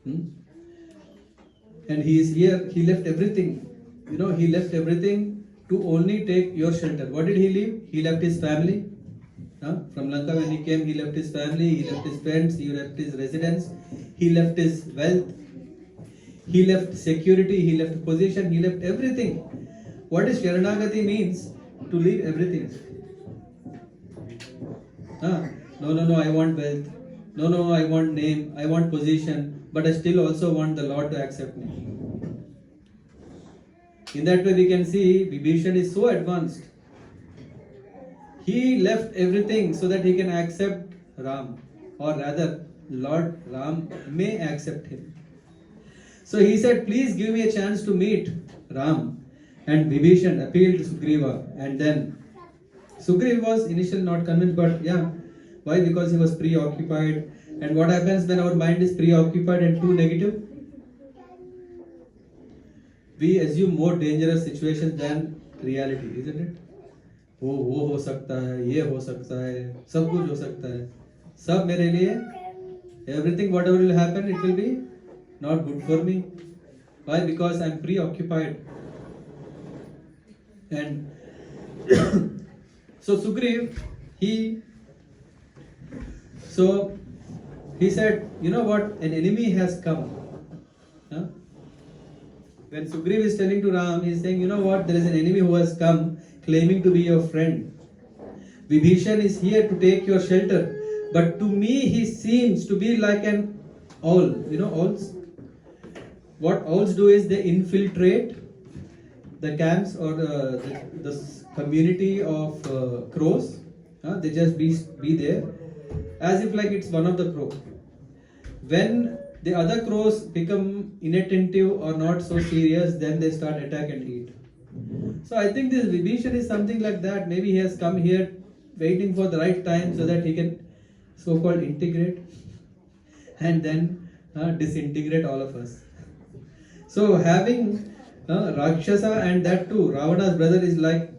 And he is here, he left everything. He left everything to only take your shelter. What did he leave? He left his family. From Lanka when he came, he left his family, he left his friends, he left his residence, he left his wealth, he left security, he left position, he left everything. What is Sharanagati means? To leave everything. No, I want wealth. no, I want name, I want position, but I still also want the Lord to accept me. In that way, we can see Vibhishan is so advanced. He left everything so that he can accept Ram, or rather, Lord Ram may accept him. So he said, please give me a chance to meet Ram. And Vibhishan appealed to Sugriva, and then Sugriva was initially not convinced, but yeah, why? Because he was preoccupied. And what happens when our mind is preoccupied and too negative? We assume more dangerous situations than reality, isn't it? वो हो सकता है, ये हो सकता है, सब कुछ हो सकता है, सब मेरे लिए, everything whatever will happen, it will be not good for me. Why? Because I am preoccupied. And so Sugriv, he said, you know what, an enemy has come. Huh? When Sugriv is telling to Ram, he is saying, you know what, there is an enemy who has come claiming to be your friend. Vibhishan is here to take your shelter, but to me he seems to be like an owl. You know owls? What owls do is they infiltrate the camps or the community of crows. They just be there as if like it's one of the crow. When the other crows become inattentive or not so serious, then they start attack and eat. So I think this Vibhishan is something like that. Maybe he has come here waiting for the right time so that he can so-called integrate and then disintegrate all of us. So having Rakshasa, and that too, Ravana's brother, is like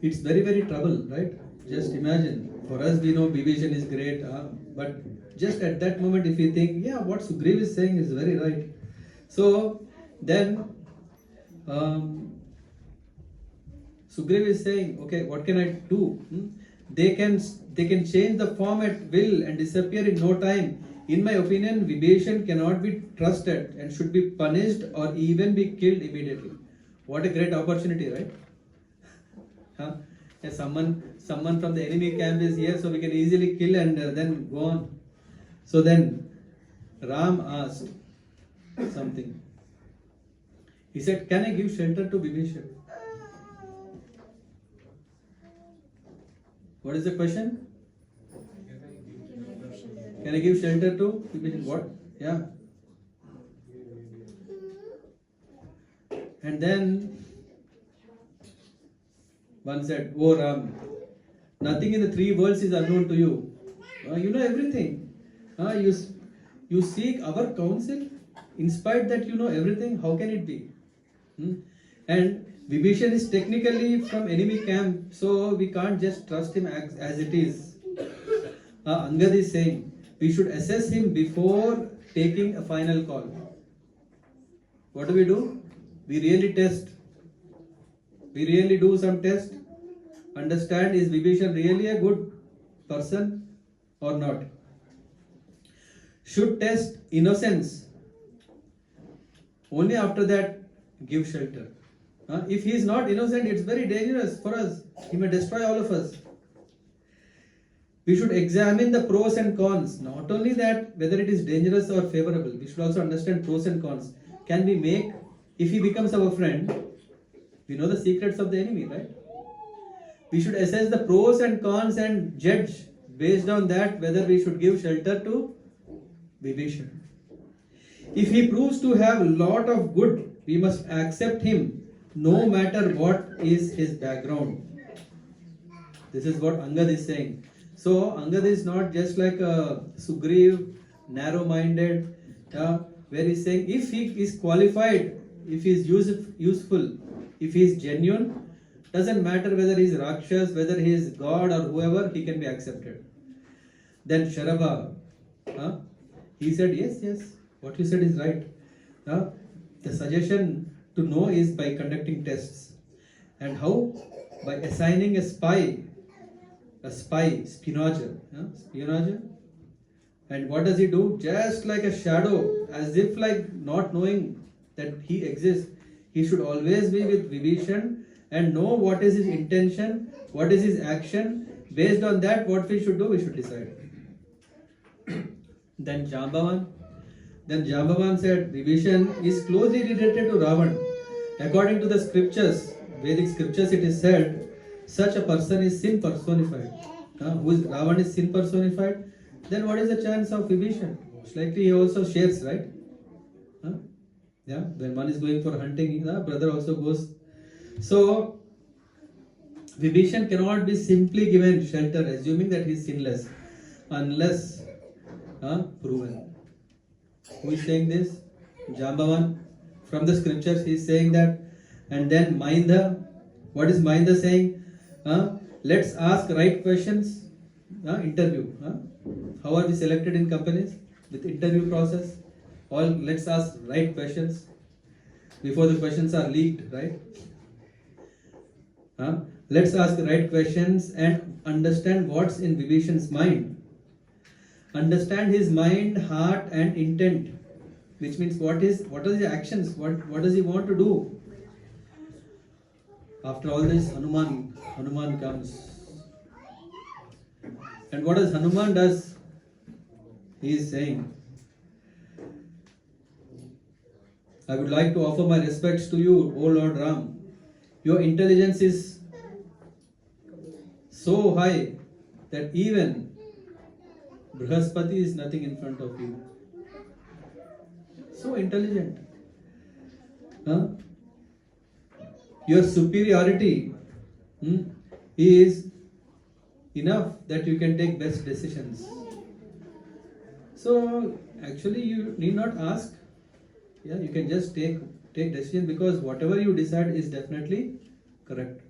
it's very, very trouble, right? Just imagine. For us, we know Vibhishan is great, but just at that moment, if you think, yeah, what Sugriv is saying is very right. So then Sugriv is saying, okay, what can I do? They can change the form at will and disappear in no time. In my opinion, Vibhishan cannot be trusted and should be punished or even be killed immediately. What a great opportunity, right? Yeah, someone from the enemy camp is here, so we can easily kill and then go on. So then Ram asked something. He said, can I give shelter to Vibhishan? What is the question? Can I give shelter to Vibhishan? What? Yeah. And then one said, oh Ram, nothing in the three worlds is unknown to you. You know everything. You seek our counsel. In spite that you know everything, how can it be? And Vibhishan is technically from enemy camp, so we can't just trust him as it is. Angad is saying, we should assess him before taking a final call. What do? We really test. We really do some test. Understand, is Vibhishan really a good person or not? Should test innocence. Only after that give shelter. If he is not innocent, it's very dangerous for us. He may destroy all of us. We should examine the pros and cons. Not only that, whether it is dangerous or favorable, we should also understand pros and cons. Can we make, if he becomes our friend, we know the secrets of the enemy, right? We should assess the pros and cons and judge based on that whether we should give shelter to Vibhishan. If he proves to have a lot of good, we must accept him no matter what is his background. This is what Angad is saying. So Angad is not just like a Sugriv, narrow-minded, where he's saying if he is qualified, if he is useful, if he is genuine, doesn't matter whether he is Rakshas, whether he is God or whoever, he can be accepted. Then Sharabha, he said, yes, what you said is right. The suggestion to know is by conducting tests. And how? By assigning a spy, spionager. And what does he do? Just like a shadow, as if like not knowing that he exists, he should always be with Vibhishan and know what is his intention, what is his action, Based on that, what we should do, we should decide. Then Jambavan said, Vibhishan is closely related to Ravan. According to the scriptures, Vedic scriptures, it is said, such a person is sin personified. Ravan is sin personified. Then what is the chance of Vibhishan? Most likely he also shares, right? Yeah, when one is going for hunting, the brother also goes. So, Vibhishan cannot be simply given shelter, assuming that he is sinless, unless proven. Who is saying this? Jambavan. From the scriptures, he is saying that. And then Mahinda. What is Mahinda saying? Let's ask right questions. Interview. How are we selected in companies? With interview process. Let's ask right questions before the questions are leaked, right? Let's ask the right questions and understand what's in Vibhishan's mind. Understand his mind, heart, and intent, which means what are his actions? What does he want to do? After all this, Hanuman comes, and what does Hanuman does? He is saying, I would like to offer my respects to you, O Lord Ram. Your intelligence is so high that even Brihaspati is nothing in front of you. So intelligent. Your superiority is enough that you can take best decisions. So actually you need not ask. Yeah, you can just take decision, because whatever you decide is definitely correct.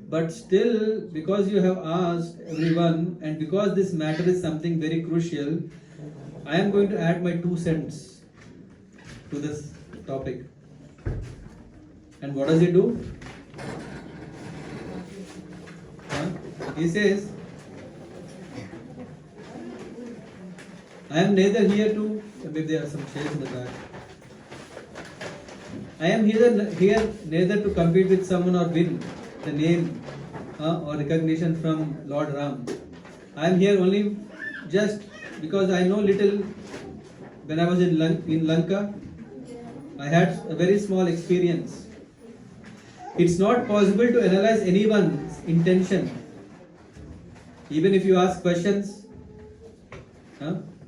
But still, because you have asked everyone, and because this matter is something very crucial, I am going to add my 2 cents to this topic. And what does he do? He says, I am neither here to, maybe there are some chairs in the back. I am here neither to compete with someone or win the name or recognition from Lord Ram. I am here only just because I know little. When I was in Lanka, I had a very small experience. It's not possible to analyze anyone's intention. Even if you ask questions,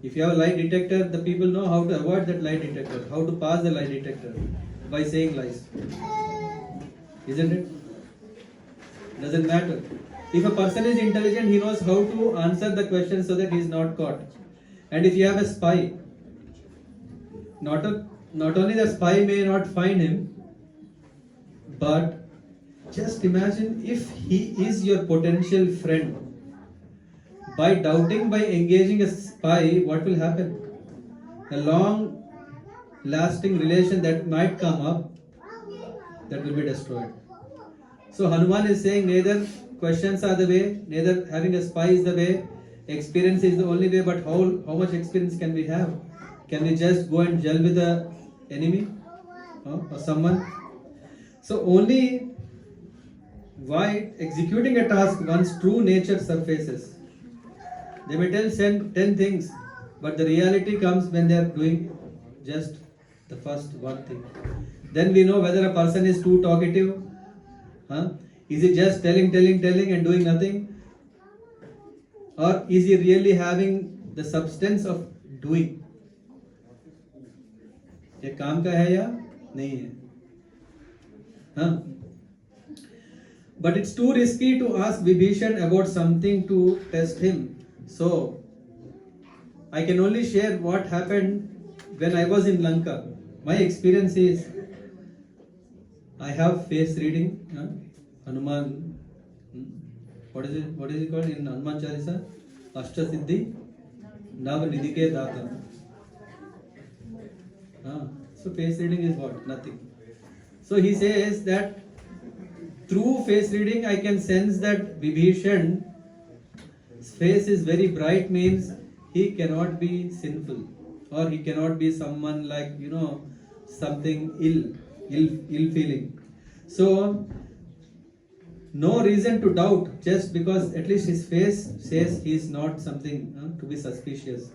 if you have a lie detector, the people know how to avoid that lie detector, how to pass the lie detector by saying lies. Isn't it? Doesn't matter. If a person is intelligent, he knows how to answer the question so that he is not caught. And if you have a spy, not only the spy may not find him, but just imagine if he is your potential friend. By doubting, by engaging a spy, what will happen? A long lasting relation that might come up, that will be destroyed. So Hanuman is saying neither questions are the way, neither having a spy is the way, experience is the only way, but how much experience can we have? Can we just go and gel with the enemy or someone? So only why executing a task one's true nature surfaces. They may tell 10 things, but the reality comes when they are doing just the first one thing. Then we know whether a person is too talkative. Is he just telling and doing nothing? Or is he really having the substance of doing? ये काम का है या नहीं है? But it's too risky to ask Vibhishan about something to test him. So I can only share what happened when I was in Lanka. My experience is I have face reading. Hanuman, what is it called in Hanuman Chalisa? Ashta Siddhi Nav Nidhi Data. So face reading is what? Nothing. So he says that through face reading I can sense that Vibhishan's face is very bright, means he cannot be sinful, or he cannot be someone like, something ill feeling. So No reason to doubt just because at least his face says he is not something to be suspicious.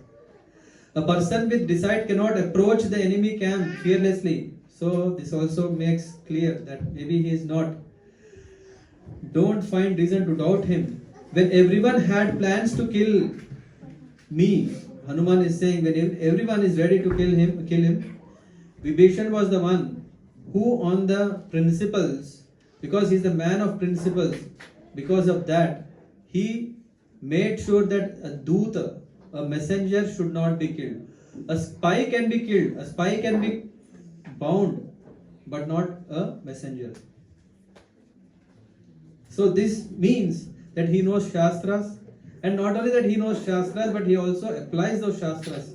A person with decide cannot approach the enemy camp fearlessly. So this also makes clear that maybe he is not. Don't find reason to doubt him. When everyone had plans to kill me, Hanuman is saying when everyone is ready to kill him, Vibhishan was the one who on the principles, because he is the man of principles, because of that, he made sure that a duta, a messenger should not be killed. A spy can be killed, a spy can be bound, but not a messenger. So this means that he knows Shastras, and not only that he knows Shastras, but he also applies those Shastras.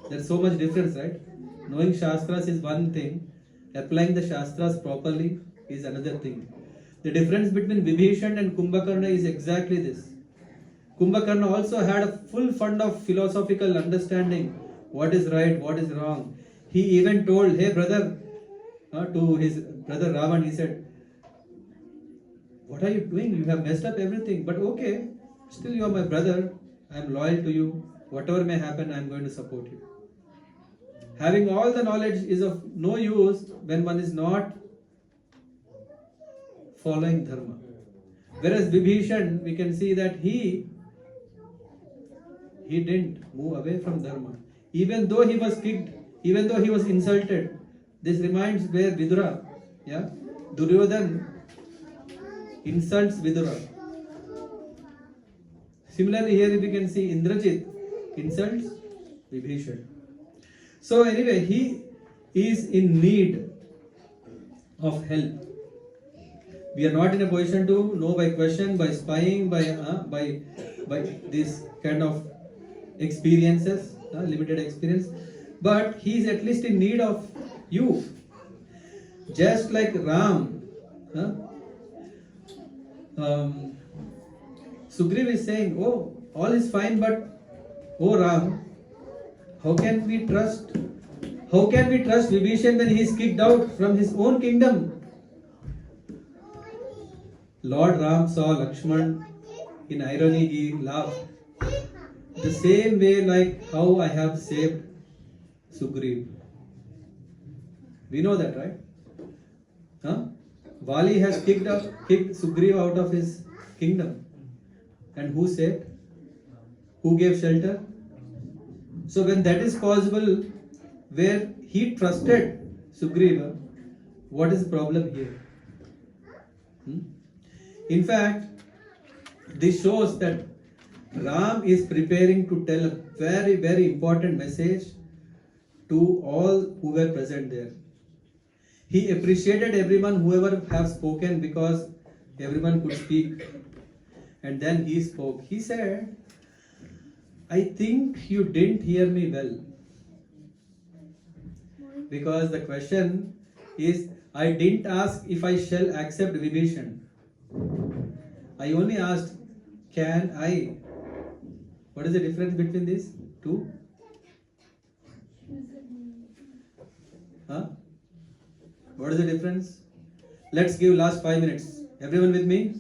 There's so much difference, right? Knowing Shastras is one thing, applying the Shastras properly is another thing. The difference between Vibhishan and Kumbhakarna is exactly this. Kumbhakarna also had a full fund of philosophical understanding, what is right, what is wrong. He even told, hey brother, to his brother Ravan, he said, what are you doing? You have messed up everything, but okay, still you are my brother, I am loyal to you, whatever may happen, I am going to support you. Having all the knowledge is of no use when one is not following dharma. Whereas Vibhishan, we can see that he didn't move away from dharma. Even though he was kicked, even though he was insulted. This reminds where Vidura, Duryodhan insults Vidura. Similarly, here we can see Indrajit insults Vibhishan. So anyway, he is in need of help. We are not in a position to know by question, by spying, by this kind of experiences, limited experience. But he is at least in need of you. Just like Ram, Sugriv is saying, oh, all is fine, but oh Ram, how can we trust Vibhishan when he is kicked out from his own kingdom? Lord Ram saw Lakshman, in irony he laughed. The same way like how I have saved Sugriv. We know that, right? Vali has kicked Sugriv out of his kingdom. And who saved? Who gave shelter? So when that is possible, where he trusted Sugriva, what is the problem here? In fact, this shows that Ram is preparing to tell a very, very important message to all who were present there. He appreciated everyone, whoever have spoken, because everyone could speak. And then he spoke. He said, I think you didn't hear me well. Because the question is, I didn't ask if I shall accept Vibhishan. I only asked, can I? What is the difference between these two? What is the difference? Let's give last 5 minutes. Everyone with me?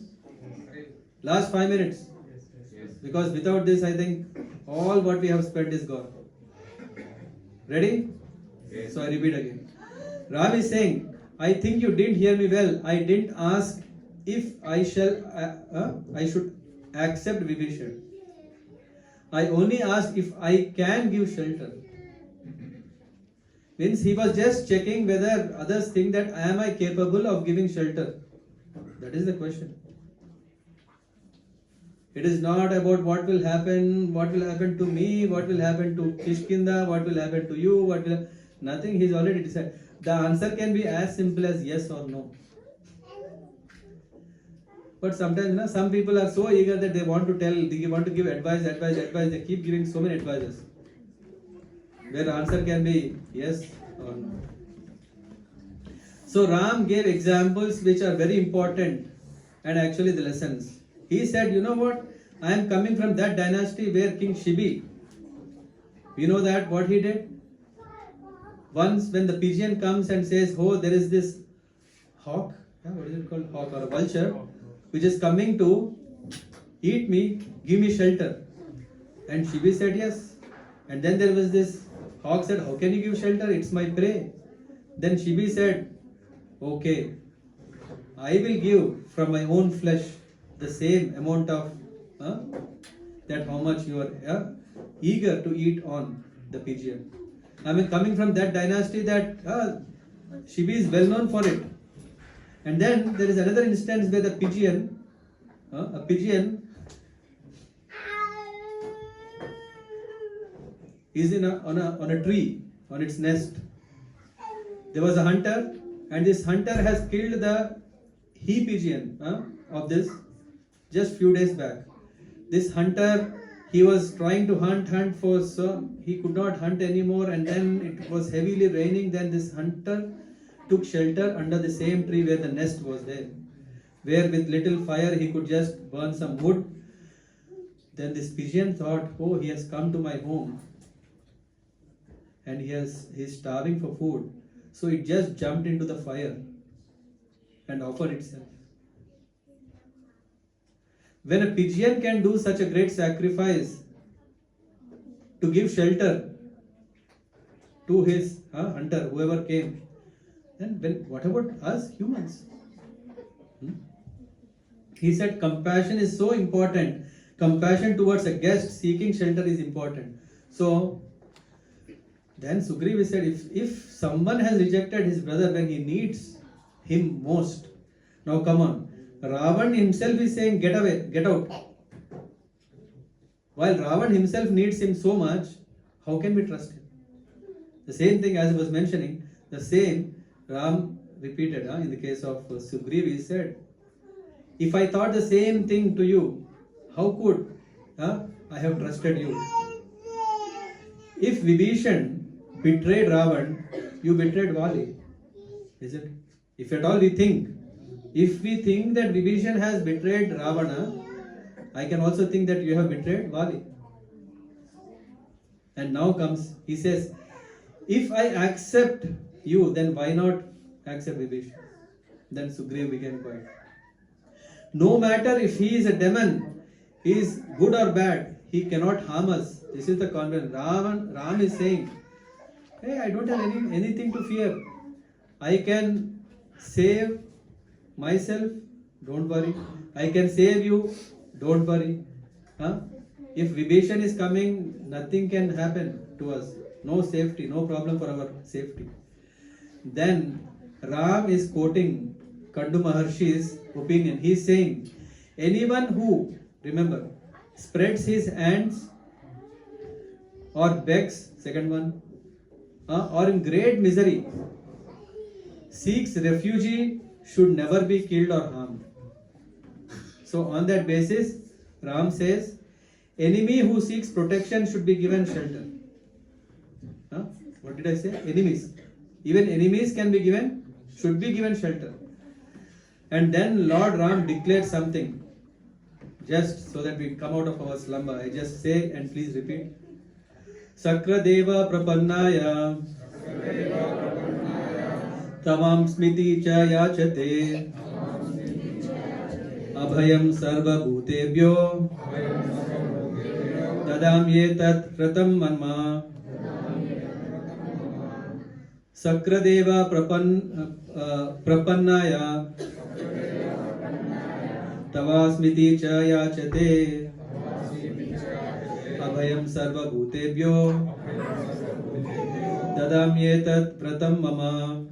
Last 5 minutes. Because without this, I think all what we have spent is gone. Ready? So I repeat again. Ram is saying, I think you didn't hear me well. I didn't ask if I should accept Vibhishan. I only asked if I can give shelter. Means he was just checking whether others think that am I capable of giving shelter. That is the question. It is not about what will happen to me, what will happen to Kishkinda, what will happen to you, nothing. He's already decided. The answer can be as simple as yes or no. But sometimes some people are so eager that they want to give advice, they keep giving so many advices. Where the answer can be yes or no. So Ram gave examples which are very important and actually the lessons. He said, you know what? I am coming from that dynasty where King Shibi, you know that what he did? Once when the pigeon comes and says, oh, there is this hawk what is it called, hawk or a vulture, which is coming to eat me, give me shelter. And Shibi said yes. And then there was this hawk said, how can you give shelter? It's my prey. Then Shibi said, okay, I will give from my own flesh the same amount of that how much you are eager to eat on the pigeon. I mean, coming from that dynasty, that Shibi is well known for it. And then there is another instance where the pigeon, a pigeon is on a tree, on its nest. There was a hunter, and this hunter has killed the he pigeon of this just few days back. This hunter, he was trying to hunt for so he could not hunt anymore, and then it was heavily raining. Then this hunter took shelter under the same tree where the nest was there, where with little fire he could just burn some wood. Then this pigeon thought, oh, he has come to my home and he's starving for food. So it just jumped into the fire and offered itself. When a pigeon can do such a great sacrifice to give shelter to his hunter, whoever came, then what about us humans? He said compassion is so important. Compassion towards a guest seeking shelter is important. So then Sugriva said, if someone has rejected his brother when he needs him most, now come on. Ravan himself is saying, get away, get out. While Ravan himself needs him so much, how can we trust him? The same thing as I was mentioning, the same Ram repeated in the case of Sugriva. He said, if I thought the same thing to you, how could I have trusted you? If Vibhishan betrayed Ravan, you betrayed Vali. Is it? If at all we think, if we think that Vibhishan has betrayed Ravana, I can also think that you have betrayed Vali. And now comes, he says, if I accept you, then why not accept Vibhishan? Then Sugriva became quiet. No matter if he is a demon, he is good or bad, he cannot harm us. This is the confidence. Ram is saying, hey, I don't have anything to fear. I can save myself, don't worry. I can save you, don't worry. If Vibhishan is coming, nothing can happen to us. No safety, no problem for our safety. Then Ram is quoting Kandu Maharshi's opinion. He is saying, anyone who, remember, spreads his hands or begs, second one, or in great misery, seeks refuge, should never be killed or harmed. So on that basis, Ram says, enemy who seeks protection should be given shelter. What did I say? Enemies. Even enemies can be given, should be given shelter. And then Lord Ram declared something, just so that we come out of our slumber. I just say and please repeat. Sakradeva prapannaya tamam smiti cha yachate abhayam sarva bhutebhyo dadam tat pratam manma. Sakradeva prapannaya tavasmiti cha yachate abhayam sarva bhutebhyo dadam tat pratam mama.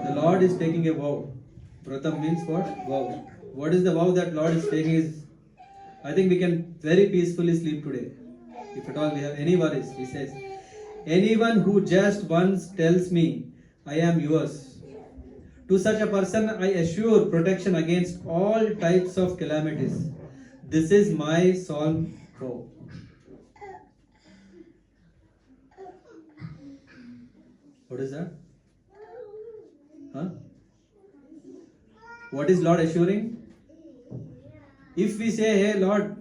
The Lord is taking a vow. Pratam means what? Vow. What is the vow that Lord is taking is, I think we can very peacefully sleep today. If at all we have any worries, he says, anyone who just once tells me, I am yours, to such a person I assure protection against all types of calamities. This is my solemn vow. What is that? What is Lord assuring? If we say, hey Lord,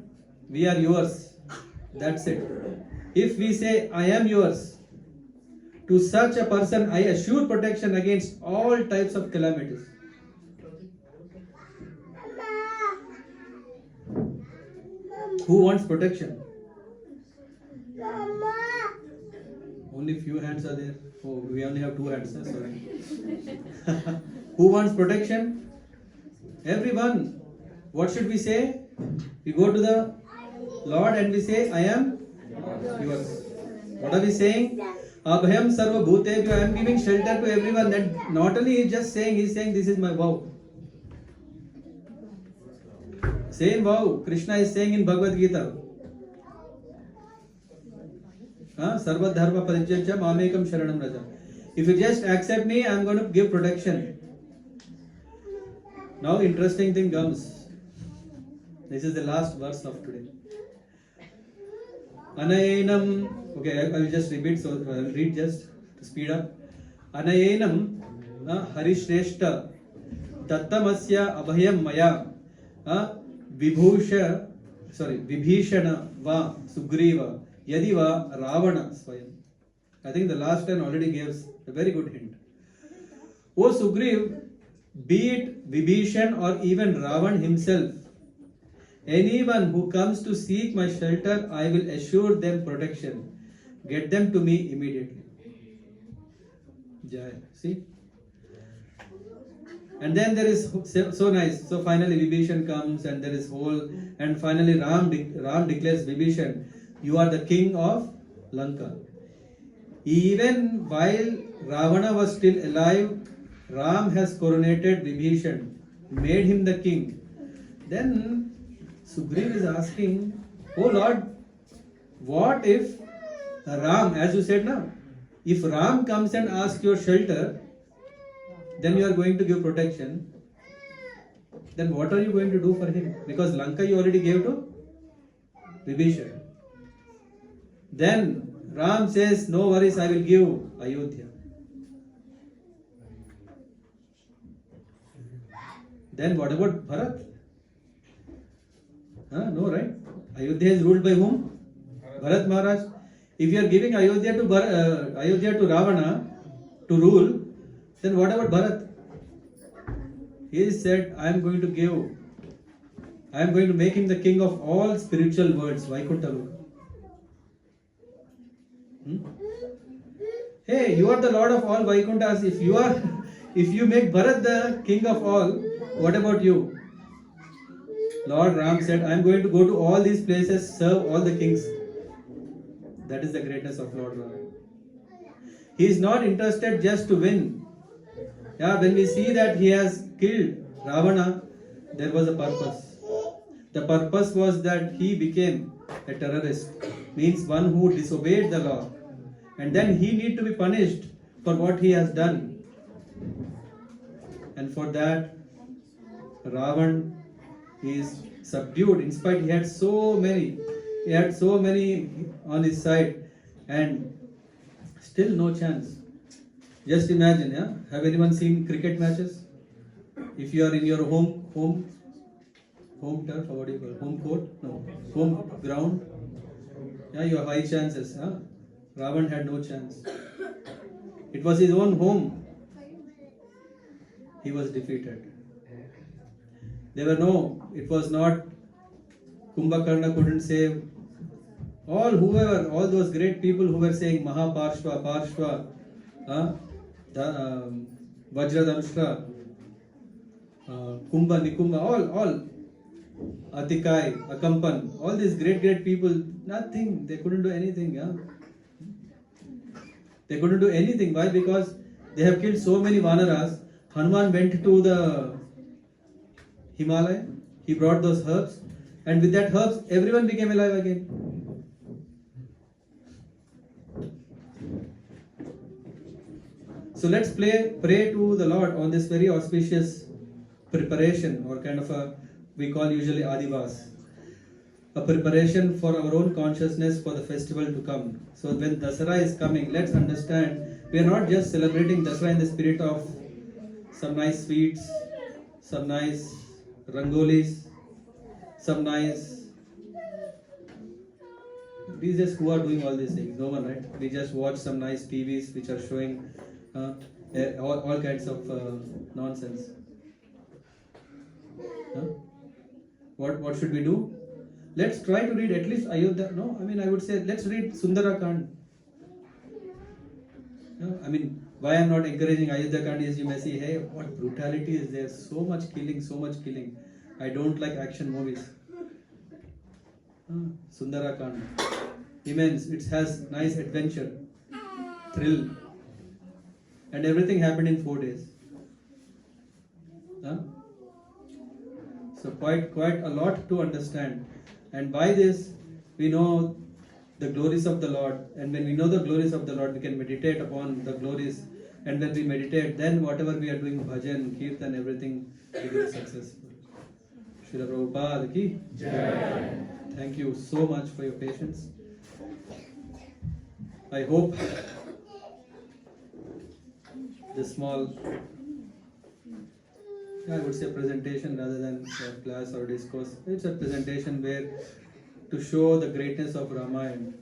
we are yours, that's it. If we say, I am yours, to such a person I assure protection against all types of calamities. Who wants protection? Only few hands are there. Oh, we only have 2 hands. Sorry. Who wants protection? Everyone. What should we say? We go to the Lord and we say, I am yours. What are we saying? Abhayam sarva bhutebhyo. I am giving shelter to everyone. That not only he is just saying, he is saying, this is my vow. Same vow Krishna is saying in Bhagavad Gita. Sarva dharma parijyajya mamekam sharanam raja. If you just accept me, I am going to give protection. Now interesting thing comes. This is the last verse of today. Anayenam. Okay, I will just repeat. So I will read just to speed up. Anayenam harishreshta tattamasya abhayam maya vibhishana va sugriva yadi va ravana swayam. I think the last line already gives a very good hint. O Sugriv, be it Vibhishan or even Ravan himself, anyone who comes to seek my shelter, I will assure them protection. Get them to me immediately. Jai. See? And then there is so nice. So finally Vibhishan comes and there is whole, and finally Ram declares Vibhishan, you are the king of Lanka. Even while Ravana was still alive, Ram has coronated Vibhishan, made him the king. Then Sugriv is asking, oh Lord, what if Ram, as you said now, if Ram comes and asks your shelter, then you are going to give protection. Then what are you going to do for him? Because Lanka you already gave to Vibhishan. Then Ram says, no worries, I will give Ayodhya. Then what about Bharat? No, right? Ayodhya is ruled by whom? Bharat Maharaj. If you are giving Ayodhya to Ravana to rule, then what about Bharat? He said, I am going to make him the king of all spiritual worlds, Vaikuntha Loka. Hey, you are the Lord of all Vaikunthas. If you make Bharat the king of all, what about you? Lord Ram said, I am going to go to all these places, serve all the kings. That is the greatness of Lord Ram. He is not interested just to win. Yeah, when we see that he has killed Ravana, there was a purpose. The purpose was that he became a terrorist, means one who disobeyed the law. And then he need to be punished for what he has done. And for that, Ravan is subdued. In spite he had so many on his side, and still no chance. Just imagine, yeah? Have anyone seen cricket matches? If you are in your home turf, or what do you call it? Home court? No, home ground. Yeah, you have high chances. Huh? Ravan had no chance. It was his own home. He was defeated. It was not Kumbhakarna couldn't save. All those great people who were saying Mahaparshva, Parshva, Vajradamshra, Kumbha, Nikumba, all Atikai, Akampan, all these great people, nothing, they couldn't do anything. Yeah? They couldn't do anything. Why? Because they have killed so many Vanaras. Hanuman went to the Himalaya, he brought those herbs, and with that herbs, everyone became alive again. So let's pray to the Lord on this very auspicious preparation, or kind of we call usually Adivas, a preparation for our own consciousness for the festival to come. So when Dusshera is coming, let's understand, we are not just celebrating Dusshera in the spirit of some nice sweets, some nice rangolis, some nice... These days who are doing all these things? No one, right? We just watch some nice TVs which are showing all kinds of nonsense. What should we do? let's try to read at least Ayodhya. No, I mean I would say let's read Sundara Kand. No, I mean why I'm not encouraging Ayodhya Kand is you may see, hey, what brutality is there? So much killing, so much killing. I don't like action movies. Sundara Kand, immense. It has nice adventure, thrill, and everything happened in 4 days. So quite a lot to understand, and by this we know the glories of the Lord, and when we know the glories of the Lord, we can meditate upon the glories, and when we meditate, then whatever we are doing, bhajan, kirtan, everything will be successful. Srila Prabhupada ki Jai. Thank you so much for your patience. I hope this small, I would say presentation rather than a class or discourse. It's a presentation where to show the greatness of Ramayana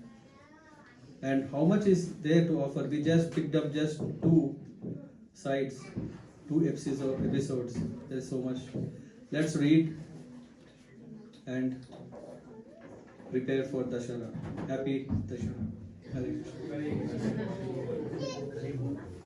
and how much is there to offer. We just picked up just 2 sides, 2 episodes. There's so much. Let's read and prepare for Dusshera. Happy Dusshera. Hare Krishna.